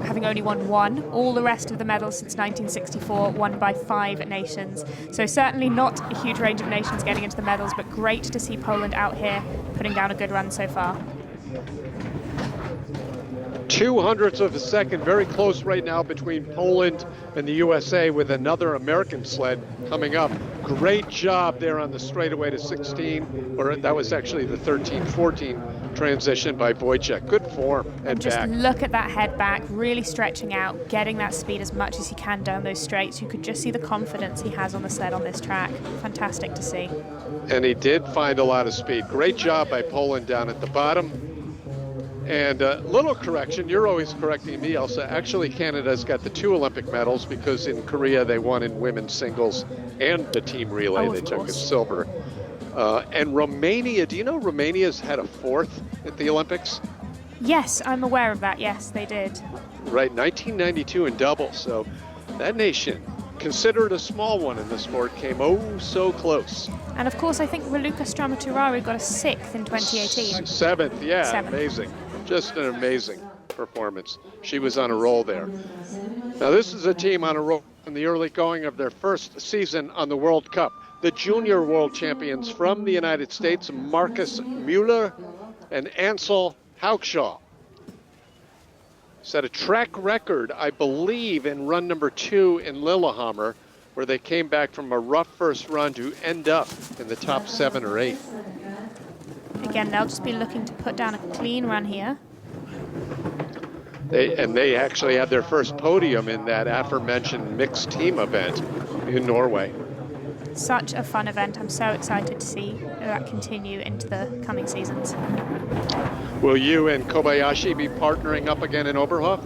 having only won 1. All the rest of the medals since 1964 won by 5 nations. So certainly not a huge range of nations getting into the medals, but great to see Poland out here putting down a good run so far. 0.02 of a second, very close right now between Poland and the USA, with another American sled coming up. Great job there on the straightaway to 16, or that was actually the 13-14 transition by Wojciech. Good form and just back. Look at that head back, really stretching out, getting that speed as much as he can down those straights. You could just see the confidence he has on the sled on this track. Fantastic to see. And he did find a lot of speed. Great job by Poland down at the bottom. And a little correction, you're always correcting me, Elsa. Actually, Canada's got the 2 Olympic medals because in Korea they won in women's singles and the team relay. They took a silver. And Romania, do you know Romania's had a 4th at the Olympics? Yes, I'm aware of that. Yes, they did. Right, 1992 in doubles. So that nation, considered a small one in the sport, came oh so close. And of course, I think Raluca Stramaturari got a 6th in 2018. 7th, yeah, 7th. Amazing. Just an amazing performance. She was on a roll there. Now this is a team on a roll in the early going of their first season on the World Cup. The junior world champions from the United States, Marcus Mueller and Ansel Haukshaw. Set a track record, I believe, in run number 2 in Lillehammer, where they came back from a rough first run to end up in the top 7 or 8. Again, they'll just be looking to put down a clean run here. They actually had their first podium in that aforementioned mixed team event in Norway. Such a fun event. I'm so excited to see that continue into the coming seasons. Will you and Kobayashi be partnering up again in Oberhof?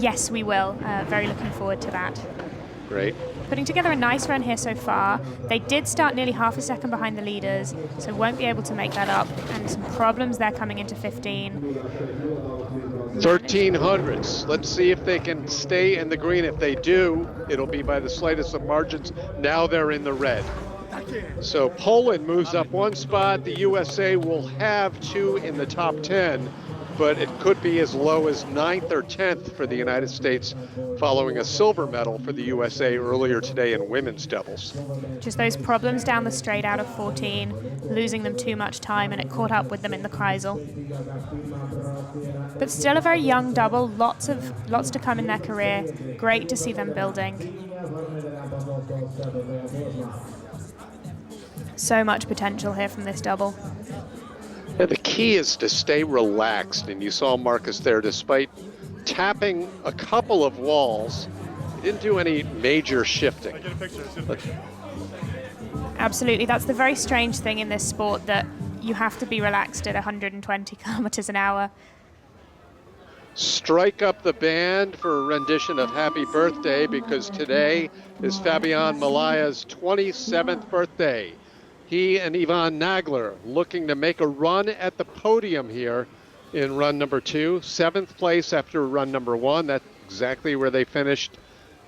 Yes, we will. Very looking forward to that. Great. Putting together a nice run here so far. They did start nearly half a second behind the leaders, so won't be able to make that up. And some problems there coming into 15. 1300s. Let's see if they can stay in the green. If they do, it'll be by the slightest of margins. Now they're in the red. So Poland moves up 1 spot. The USA will have 2 in the top 10, but it could be as low as 9th or 10th for the United States, following a silver medal for the USA earlier today in women's doubles. Just those problems down the straight out of 14, losing them too much time, and it caught up with them in the Kreisel. But still a very young double, lots to come in their career. Great to see them building. So much potential here from this double. Yeah, the key is to stay relaxed, and you saw Marcus there, despite tapping a couple of walls. He didn't do any major shifting. I get a picture. Absolutely, that's the very strange thing in this sport, that you have to be relaxed at 120 kilometers an hour. Strike up the band for a rendition of Happy Birthday, because today is Fabian Malaya's 27th birthday. He and Ivan Nagler looking to make a run at the podium here in run number 2. 7th place after run number 1. That's exactly where they finished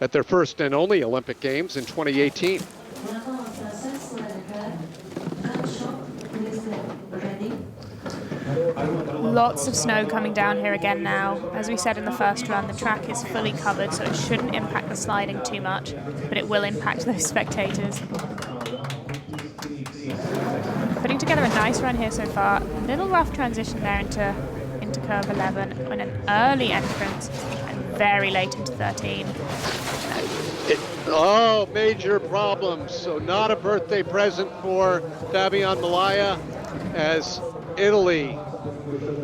at their first and only Olympic Games in 2018. Lots of snow coming down here again now. As we said in the first run, the track is fully covered, so it shouldn't impact the sliding too much, but it will impact those spectators. Putting together a nice run here so far. Little rough transition there into curve 11, and an early entrance, and very late into 13. Major problems. So not a birthday present for Fabian Malaya, as Italy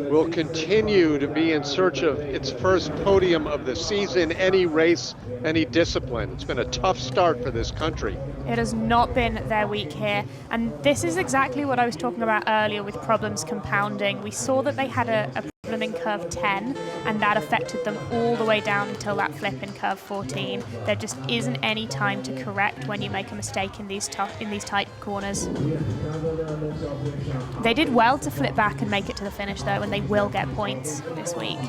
will continue to be in search of its first podium of the season, any race, any discipline. It's been a tough start for this country. It has not been their week here, and this is exactly what I was talking about earlier with problems compounding. We saw that they had a problem in curve 10, and that affected them all the way down until that flip in curve 14. There just isn't any time to correct when you make a mistake in these tight corners. They did well to flip back and make it to the finish though, and they will get points this week.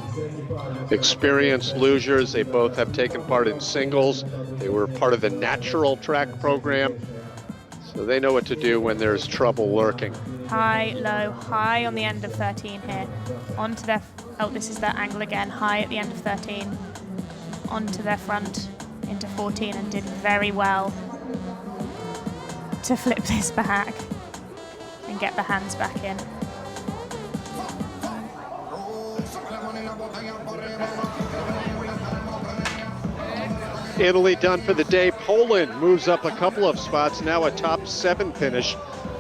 Experienced lugers, they both have taken part in singles. They were part of the natural track program, so they know what to do when there's trouble lurking. High, low, high on the end of 13 here. Onto their, this is their angle again, high at the end of 13. Onto their front into 14, and did very well to flip this back and get the hands back in. Italy done for the day. Poland moves up a couple of spots, now a top 7 finish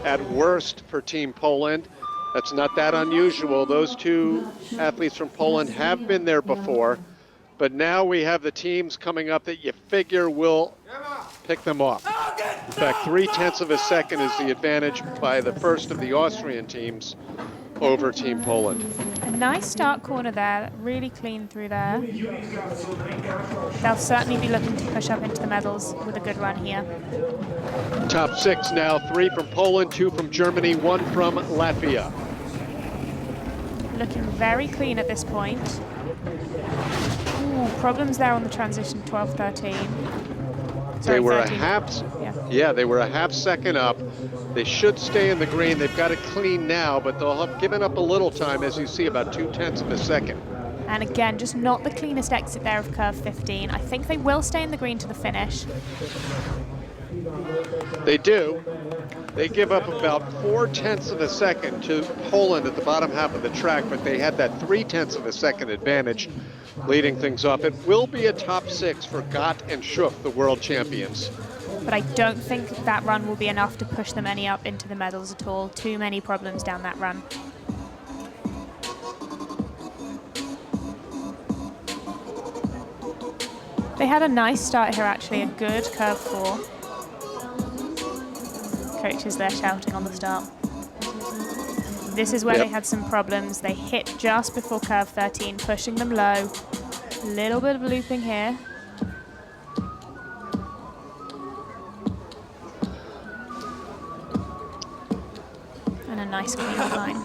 at worst for Team Poland. That's not that unusual. Those two athletes from Poland have been there before, but now we have the teams coming up that you figure will pick them off. In fact, 0.3 of a second is the advantage by the first of the Austrian teams over Team Poland. A nice start corner there, really clean through there. They'll certainly be looking to push up into the medals with a good run here. Top 6 now, 3 from Poland, 2 from Germany, 1 from Latvia. Looking very clean at this point. Ooh, problems there on the transition, 12-13. They were 13. They were a half second up. They should stay in the green. They've got it clean now, but they'll have given up a little time, as you see, about 0.2 of a second. And again, just not the cleanest exit there of curve 15. I think they will stay in the green to the finish. They do. They give up about 0.4 of a second to Poland at the bottom half of the track, but they had that 0.3 of a second advantage leading things off. It will be a top 6 for Gott and Schuff, the world champions. But I don't think that run will be enough to push them any up into the medals at all. Too many problems down that run. They had a nice start here, actually, a good curve 4. Coaches there shouting on the start. This is where they had some problems. They hit just before curve 13, pushing them low. A little bit of looping here. And a nice clean line.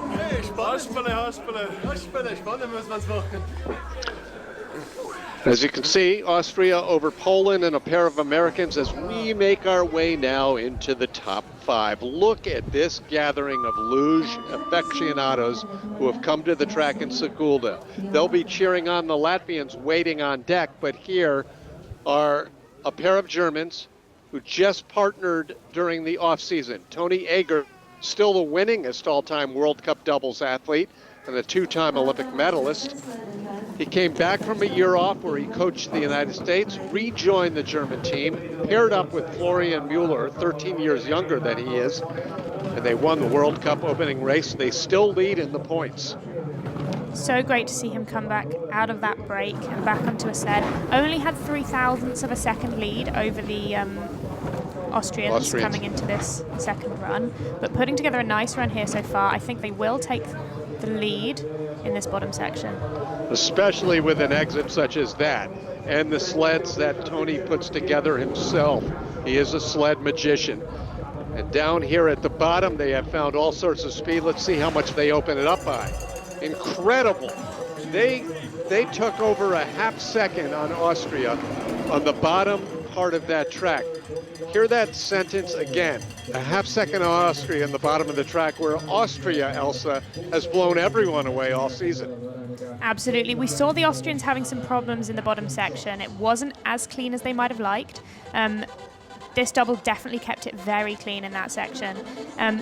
As you can see, Austria over Poland and a pair of Americans as we make our way now into the top 5. Look at this gathering of luge aficionados who have come to the track in Sigulda. They'll be cheering on the Latvians waiting on deck, but here are a pair of Germans who just partnered during the off-season. Tony Ager, still the winningest all-time World Cup doubles athlete and a 2-time Olympic medalist. He came back from a year off where he coached the United States, rejoined the German team, paired up with Florian Müller, 13 years younger than he is, and they won the World Cup opening race. They still lead in the points. So great to see him come back out of that break and back onto a sled. Only had 0.03 of a second lead over the Austrians coming into this second run, but putting together a nice run here so far. I think they will take the lead in this bottom section. Especially with an exit such as that, and the sleds that Tony puts together himself. He is a sled magician. And down here at the bottom, they have found all sorts of speed. Let's see how much they open it up by. Incredible. They took over a half second on Austria on the bottom part of that track. Hear that sentence again. A half second on Austria in the bottom of the track, where Austria, Elsa, has blown everyone away all season. Absolutely. We saw the Austrians having some problems in the bottom section. It wasn't as clean as they might have liked. This double definitely kept it very clean in that section.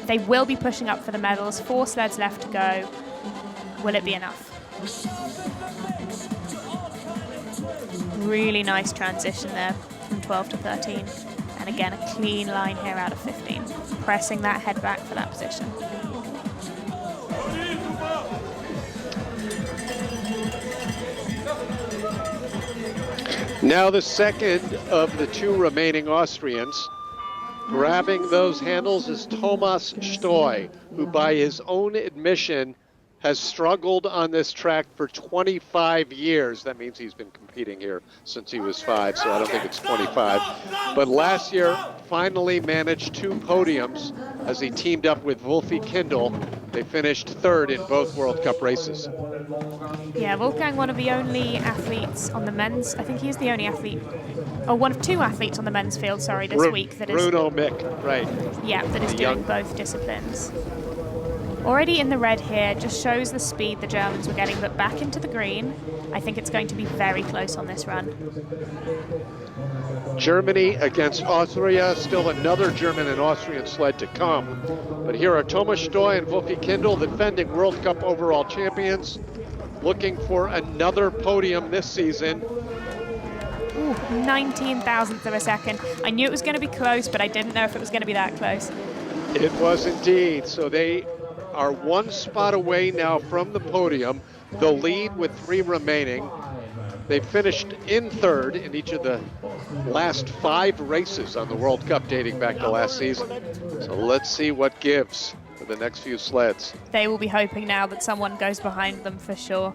They will be pushing up for the medals. 4 sleds left to go. Will it be enough? Really nice transition there from 12 to 13. And again, a clean line here out of 15. Pressing that head back for that position. Now the second of the 2 remaining Austrians. Grabbing those handles is Thomas Stoy, who by his own admission has struggled on this track for 25 years. That means he's been competing here since he was 5, so I don't think it's 25. But last year, finally managed 2 podiums as he teamed up with Wolfie Kindle. They finished 3rd in both World Cup races. Yeah, Wolfgang, one of the only athletes on the men's, I think he is the only athlete, or one of 2 athletes on the men's field, sorry, this week that is... Bruno Mick, right. Yeah, that is doing both disciplines. Already in the red here, just shows the speed the Germans were getting, but back into the green. I think it's going to be very close on this run. Germany against Austria, still another German and Austrian sled to come. But here are Thomas Stoy and Wolfie Kindle, defending World Cup overall champions, looking for another podium this season. Ooh, 19,000th of a second. I knew it was going to be close, but I didn't know if it was going to be that close. It was indeed. So they are 1 spot away now from the podium. The lead with 3 remaining. They finished in 3rd in each of the last 5 races on the World Cup dating back to last season. So let's see what gives for the next few sleds. They will be hoping now that someone goes behind them for sure.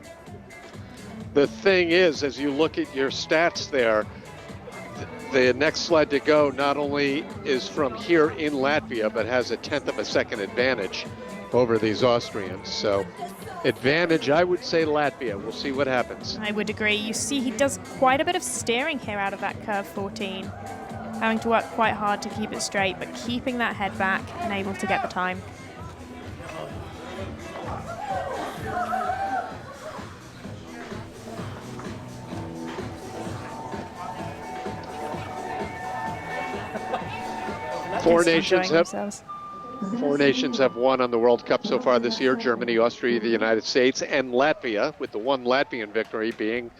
The thing is, as you look at your stats there, the next sled to go not only is from here in Latvia, but has a 1/10 of a second advantage over these Austrians. So advantage, I would say Latvia. We'll see what happens. I would agree. You see he does quite a bit of steering here out of that curve 14. Having to work quite hard to keep it straight, but keeping that head back and able to get the time. Four nations have won on the World Cup so far this year: Germany, Austria, the United States, and Latvia, with the one Latvian victory being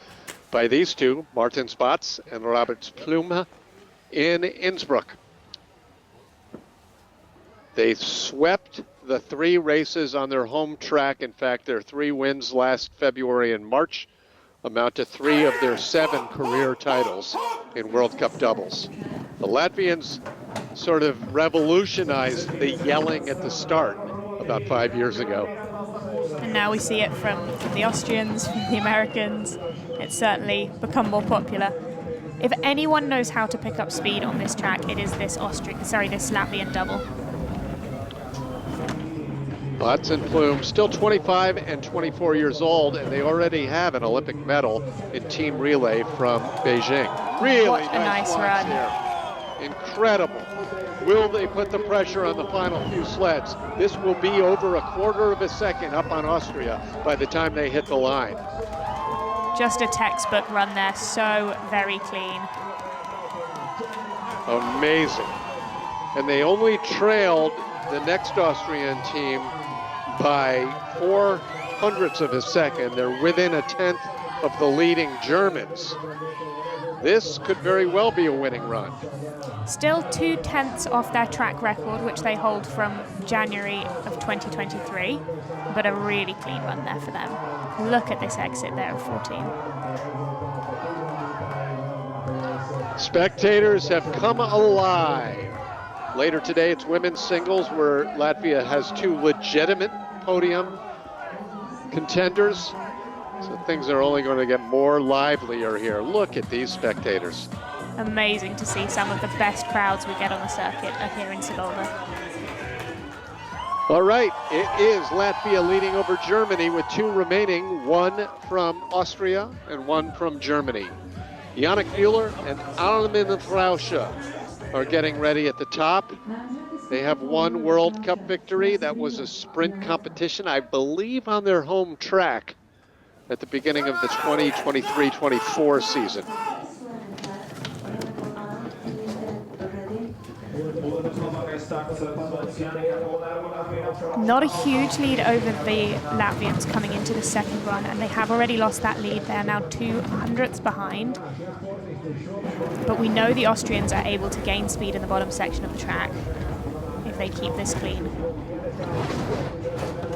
by these 2, Martin Spatz and Robert Plume in Innsbruck. They swept the 3 races on their home track. In fact, their 3 wins last February and March amount to 3 of their 7 career titles in World Cup doubles. The Latvians sort of revolutionized the yelling at the start about 5 years ago. And now we see it from the Austrians, from the Americans. It's certainly become more popular. If anyone knows how to pick up speed on this track, it is this this Latvian double. Butts and Plume, still 25 and 24 years old, and they already have an Olympic medal in team relay from Beijing. Really what a nice run. Here. Incredible. Will they put the pressure on the final few sleds? This will be over a 1/4 of a second up on Austria by the time they hit the line. Just a textbook run there, so very clean. Amazing. And they only trailed the next Austrian team by 0.04 of a second. They're within a 1/10 of the leading Germans. This could very well be a winning run. Still 2/10 off their track record, which they hold from January of 2023, but a really clean run there for them. Look at this exit there of 14. Spectators have come alive. Later today, it's women's singles, where Latvia has 2 legitimate podium contenders. So things are only going to get more livelier here. Look at these spectators. Amazing to see some of the best crowds we get on the circuit are here in SIGULDA. All right, it is Latvia leading over Germany with 2 remaining, 1 from Austria and 1 from Germany. Yannick Müller and Armin Frauscher are getting ready at the top. They have 1 World Cup victory. That was a sprint competition, I believe, on their home track at the beginning of the 2023-24 season. Not a huge lead over the Latvians coming into the second run, and they have already lost that lead. They're now 2/100ths behind. But we know the Austrians are able to gain speed in the bottom section of the track if they keep this clean.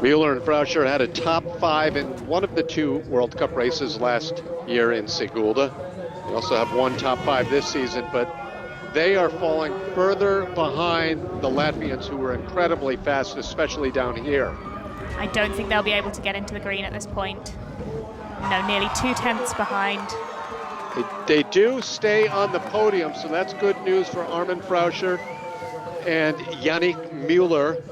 Müller and Frauscher had a top 5 in one of the 2 World Cup races last year in SIGULDA. They also have 1 top 5 this season, but they are falling further behind the Latvians, who were incredibly fast, especially down here. I don't think they'll be able to get into the green at this point. No, nearly 2/10 behind. They do stay on the podium, so that's good news for Armin Frauscher and Yannick Müller,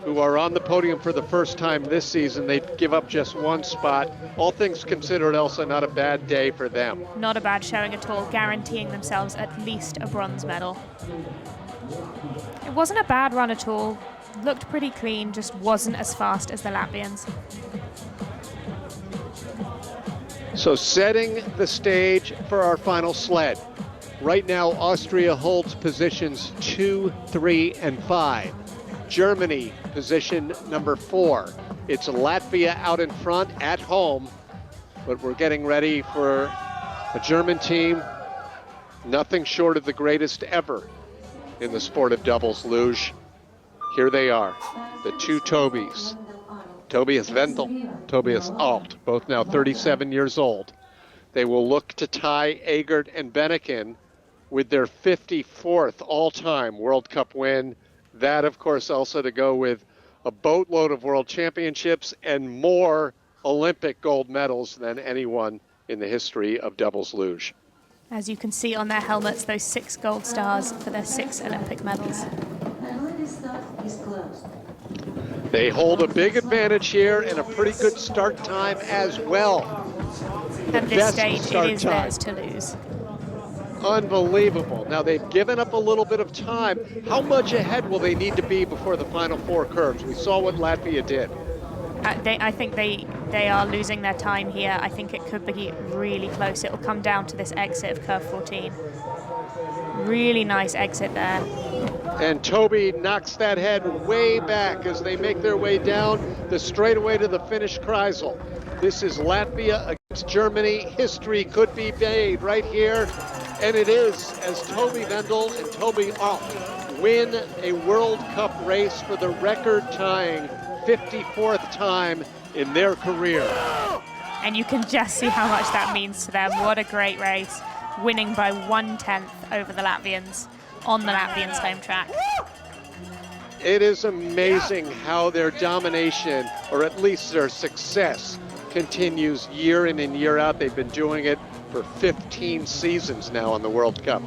who are on the podium for the first time this season. They give up just 1 spot. All things considered, Elsa, not a bad day for them. Not a bad showing at all, guaranteeing themselves at least a bronze medal. It wasn't a bad run at all. Looked pretty clean, just wasn't as fast as the Latvians. So setting the stage for our final sled. Right now, Austria holds positions 2, 3, and 5. Germany, position number 4. It's Latvia out in front at home, but we're getting ready for a German team, nothing short of the greatest ever in the sport of doubles luge. Here they are, the 2 Tobis. Tobias Wendel, Tobias Alt, both now 37 years old. They will look to tie Egert and Bennekin with their 54th all-time World Cup win. That, of course, also to go with a boatload of world championships and more Olympic gold medals than anyone in the history of doubles luge. As you can see on their helmets, those 6 gold stars for their 6 Olympic medals. They hold a big advantage here and a pretty good start time as well. At this stage, it is theirs to lose. Unbelievable. Now they've given up a little bit of time. How much ahead will they need to be before the final 4 curves? We saw what Latvia did. I think they are losing their time here. I think it could be really close. It will come down to this exit of curve 14. Really nice exit there. And Toby knocks that head way back as they make their way down the straightaway to the finish Kreisel. This is Latvia against Germany. History could be made right here. And it is, as Toby Wendel and Toby Alt win a World Cup race for the record-tying 54th time in their career. And you can just see how much that means to them. What a great race. Winning by 1/10 over the Latvians on the Latvians' home track. It is amazing how their domination, or at least their success, continues year in and year out. They've been doing it for 15 seasons now on the World Cup.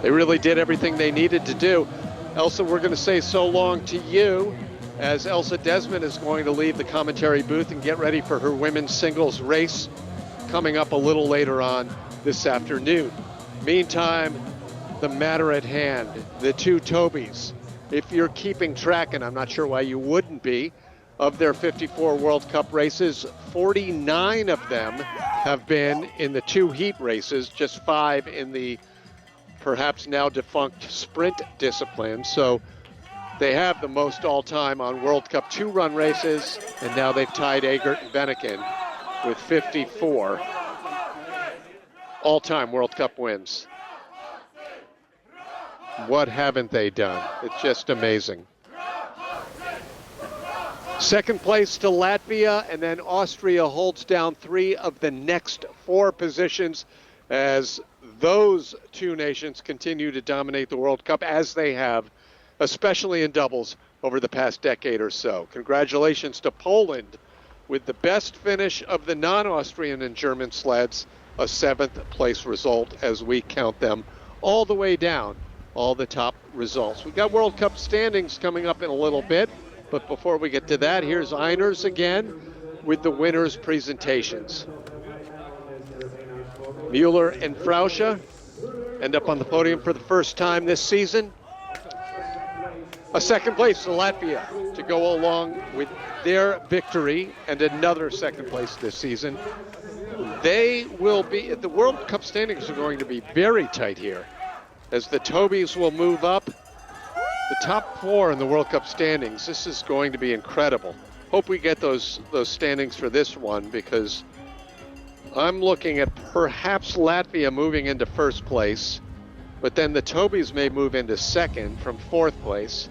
They really did everything they needed to do. Elsa, we're going to say so long to you, as Elsa Desmond is going to leave the commentary booth and get ready for her women's singles race coming up a little later on this afternoon. Meantime, the matter at hand, the 2 Tobis. If you're keeping track, and I'm not sure why you wouldn't be, of their 54 World Cup races, 49 of them have been in the 2 heat races, just 5 in the perhaps now defunct sprint discipline. So They have the most all-time on World Cup two-run races, and now they've tied Egert and Benniken with 54 all-time World Cup wins. What haven't they done? It's just amazing. Second place to Latvia, and then Austria holds down 3 of the next 4 positions as those two nations continue to dominate the World Cup as they have, especially in doubles over the past decade or so. Congratulations to Poland with the best finish of the non-Austrian and German sleds, a 7th place result as we count them all the way down, all the top results. We've got World Cup standings coming up in a little bit, but before we get to that, here's Einers again with the winners' presentations. Mueller and Frausche end up on the podium for the first time this season. A second place to Latvia to go along with their victory and another second place this season. They will be, the World Cup standings are going to be very tight here as the Tobys will move up. The top 4 in the World Cup standings, this is going to be incredible. Hope we get those standings for this one, because I'm looking at perhaps Latvia moving into first place, but then the Tobys may move into second from 4th place.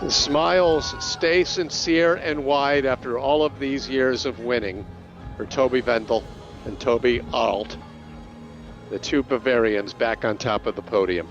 The smiles stay sincere and wide after all of these years of winning for Toby Vendel and Toby Alt, the 2 Bavarians back on top of the podium.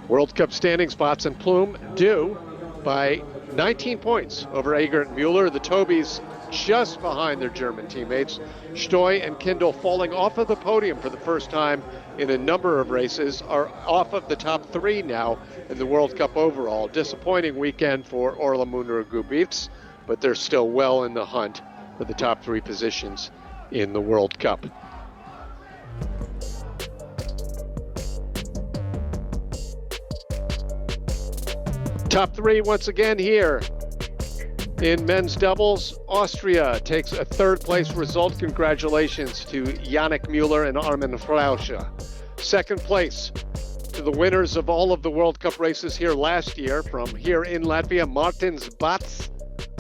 World Cup standing spots and Plume due by 19 points over Egert and Mueller. The Tobys just behind their German teammates. Stoy and Kindle falling off of the podium for the first time in a number of races, are off of the top 3 now in the World Cup overall. Disappointing weekend for Orla Munder and Gubitz, but they're still well in the hunt for the top 3 positions in the World Cup. Top 3 once again here. In men's doubles, Austria takes a 3rd place result. Congratulations to Yannick Mueller and Armin Frausche. 2nd place to the winners of all of the World Cup races here last year from here in Latvia, Martins Bats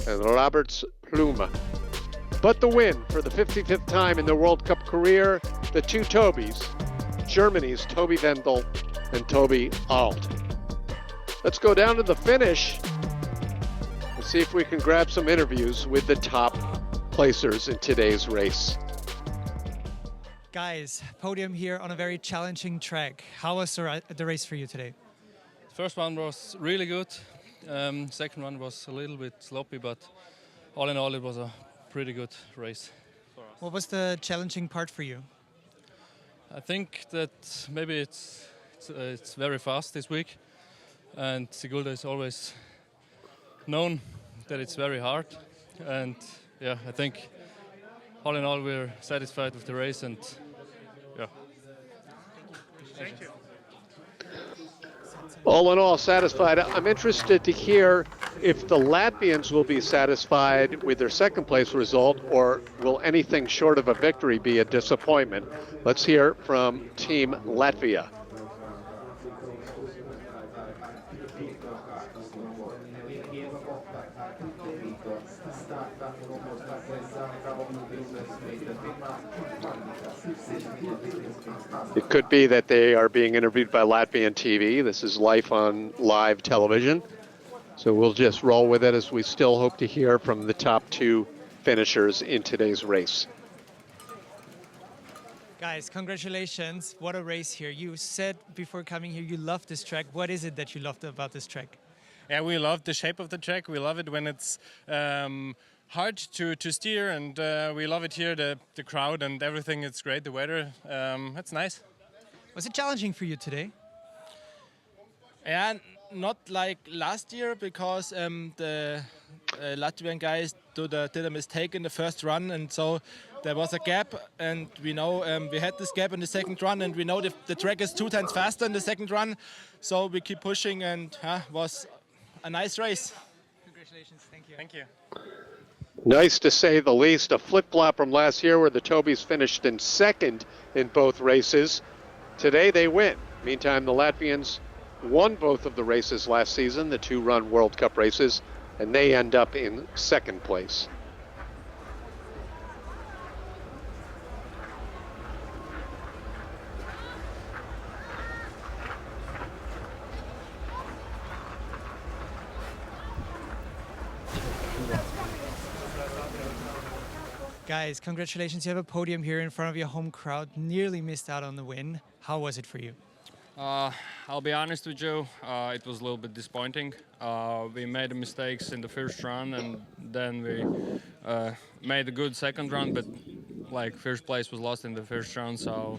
and Roberts Plume. But the win for the 55th time in their World Cup career, the 2 Tobys, Germany's Toby Vendel and Toby Alt. Let's go down to the finish and see if we can grab some interviews with the top placers in today's race. Guys, Podium here on a very challenging track. How was the race for you today? First one was really good. Second one was a little bit sloppy, but all in all it was a pretty good race for us. What was the challenging part for you? I think that maybe it's very fast this week, and Sigulda is always known that it's very hard. And yeah, I think all in all we're satisfied with the race, and yeah. Thank you. All in all, satisfied. I'm interested to hear if the Latvians will be satisfied with their 2nd place result, or will anything short of a victory be a disappointment. Let's hear from Team Latvia. It could be that they are being interviewed by Latvian TV. This is live on live television. So we'll just roll with it as we still hope to hear from the top 2 finishers in today's race. Guys, congratulations. What a race here. You said before coming here you love this track. What is it that you loved about this track? Yeah, we love the shape of the track. We love it when it's hard to steer, and we love it here, the crowd and everything. It's great, the weather. It's nice. Was it challenging for you today? Yeah, not like last year, because the Latvian guys did a mistake in the first run, and so there was a gap, and we know we had this gap in the second run, and we know the track is 2 times faster in the second run, so we keep pushing, and was a nice race. Congratulations, thank you. Thank you. Nice to say the least. A flip-flop from last year where the Tobys finished in second in both races. Today they win. Meantime, the Latvians won both of the races last season, the two-run World Cup races, and they end up in second place. Guys, congratulations. You have a podium here in front of your home crowd. Nearly missed out on the win. How was it for you? I'll be honest with you, it was a little bit disappointing. We made mistakes in the first run, and then we made a good second run, but like first place was lost in the first round, so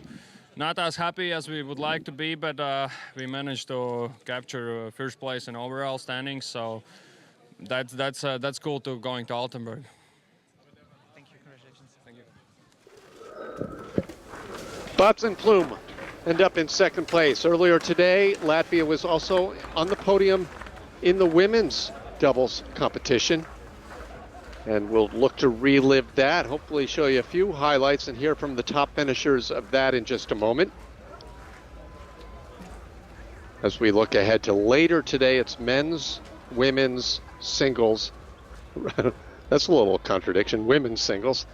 not as happy as we would like to be, but we managed to capture first place in overall standings, so that's cool to going to Altenburg. Thank you. Congratulations. Thank you. Bobs and Plume end up in second place. Earlier today, Latvia was also on the podium in the women's doubles competition. And we'll look to relive that, hopefully show you a few highlights and hear from the top finishers of that in just a moment. As we look ahead to later today, it's men's, women's, singles. That's a little contradiction, women's singles.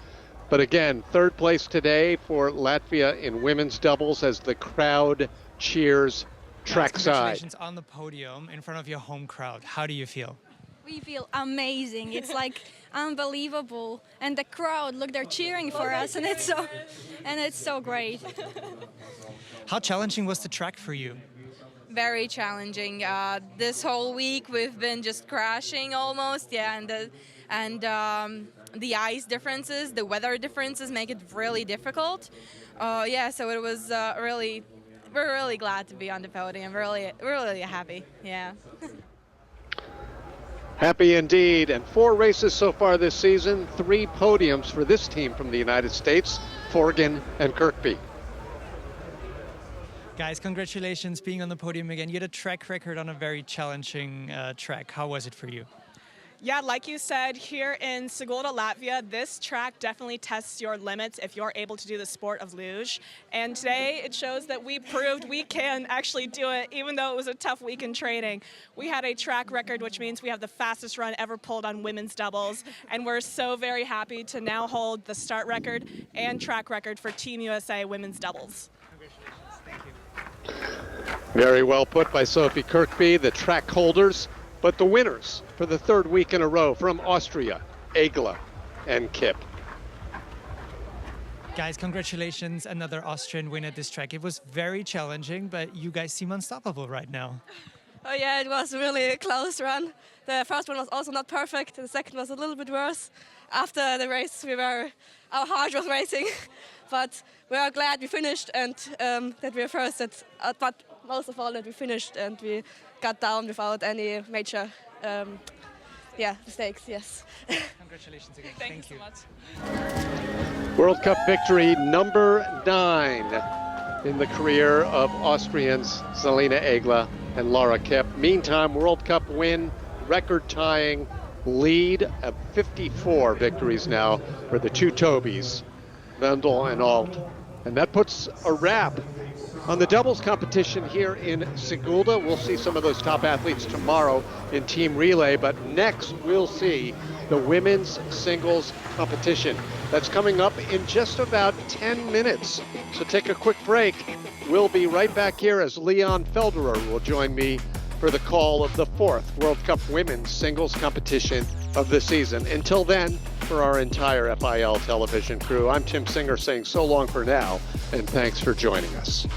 But again, third place today for Latvia in women's doubles as the crowd cheers trackside. Congratulations on the podium in front of your home crowd. How do you feel? We feel amazing. It's like unbelievable. And the crowd, look, they're cheering for us, and it's so great. How challenging was the track for you? Very challenging. This whole week we've been just crashing almost, and the ice differences, the weather differences make it really difficult. So it was we're really glad to be on the podium. We're really happy. Yeah. Happy indeed. And 4 races so far this season, 3 podiums for this team from the United States, Forgan and Kirkby. Guys, congratulations being on the podium again. You had a track record on a very challenging track. How was it for you? Yeah, like you said, here in Sigulda, Latvia, this track definitely tests your limits if you're able to do the sport of luge. And today it shows that we proved we can actually do it, even though it was a tough week in training. We had a track record, which means we have the fastest run ever pulled on women's doubles. And we're so very happy to now hold the start record and track record for Team USA women's doubles. Congratulations. Thank you. Very well put by Sophie Kirkby, the track holders. But the winners for the 3rd week in a row from Austria, Egla and Kipp. Guys, congratulations, another Austrian win at this track. It was very challenging, but you guys seem unstoppable right now. Oh yeah, it was really a close run. The first one was also not perfect, the second was a little bit worse. After the race, our heart was racing, but we are glad we finished and that we were first, but most of all that we finished and we got down without any major mistakes, yes. Congratulations again. Thank you so much. World Cup victory number 9 in the career of Austrians Zelina Egla and Laura Kipp. Meantime, World Cup win, record-tying lead of 54 victories now for the 2 Tobys, Vendel and Alt. And that puts a wrap on the doubles competition here in Sigulda. We'll see some of those top athletes tomorrow in team relay, but next we'll see the women's singles competition. That's coming up in just about 10 minutes. So take a quick break. We'll be right back here as Leon Felderer will join me for the call of the 4th World Cup women's singles competition of the season. Until then, for our entire FIL television crew, I'm Tim Singer saying so long for now, and thanks for joining us.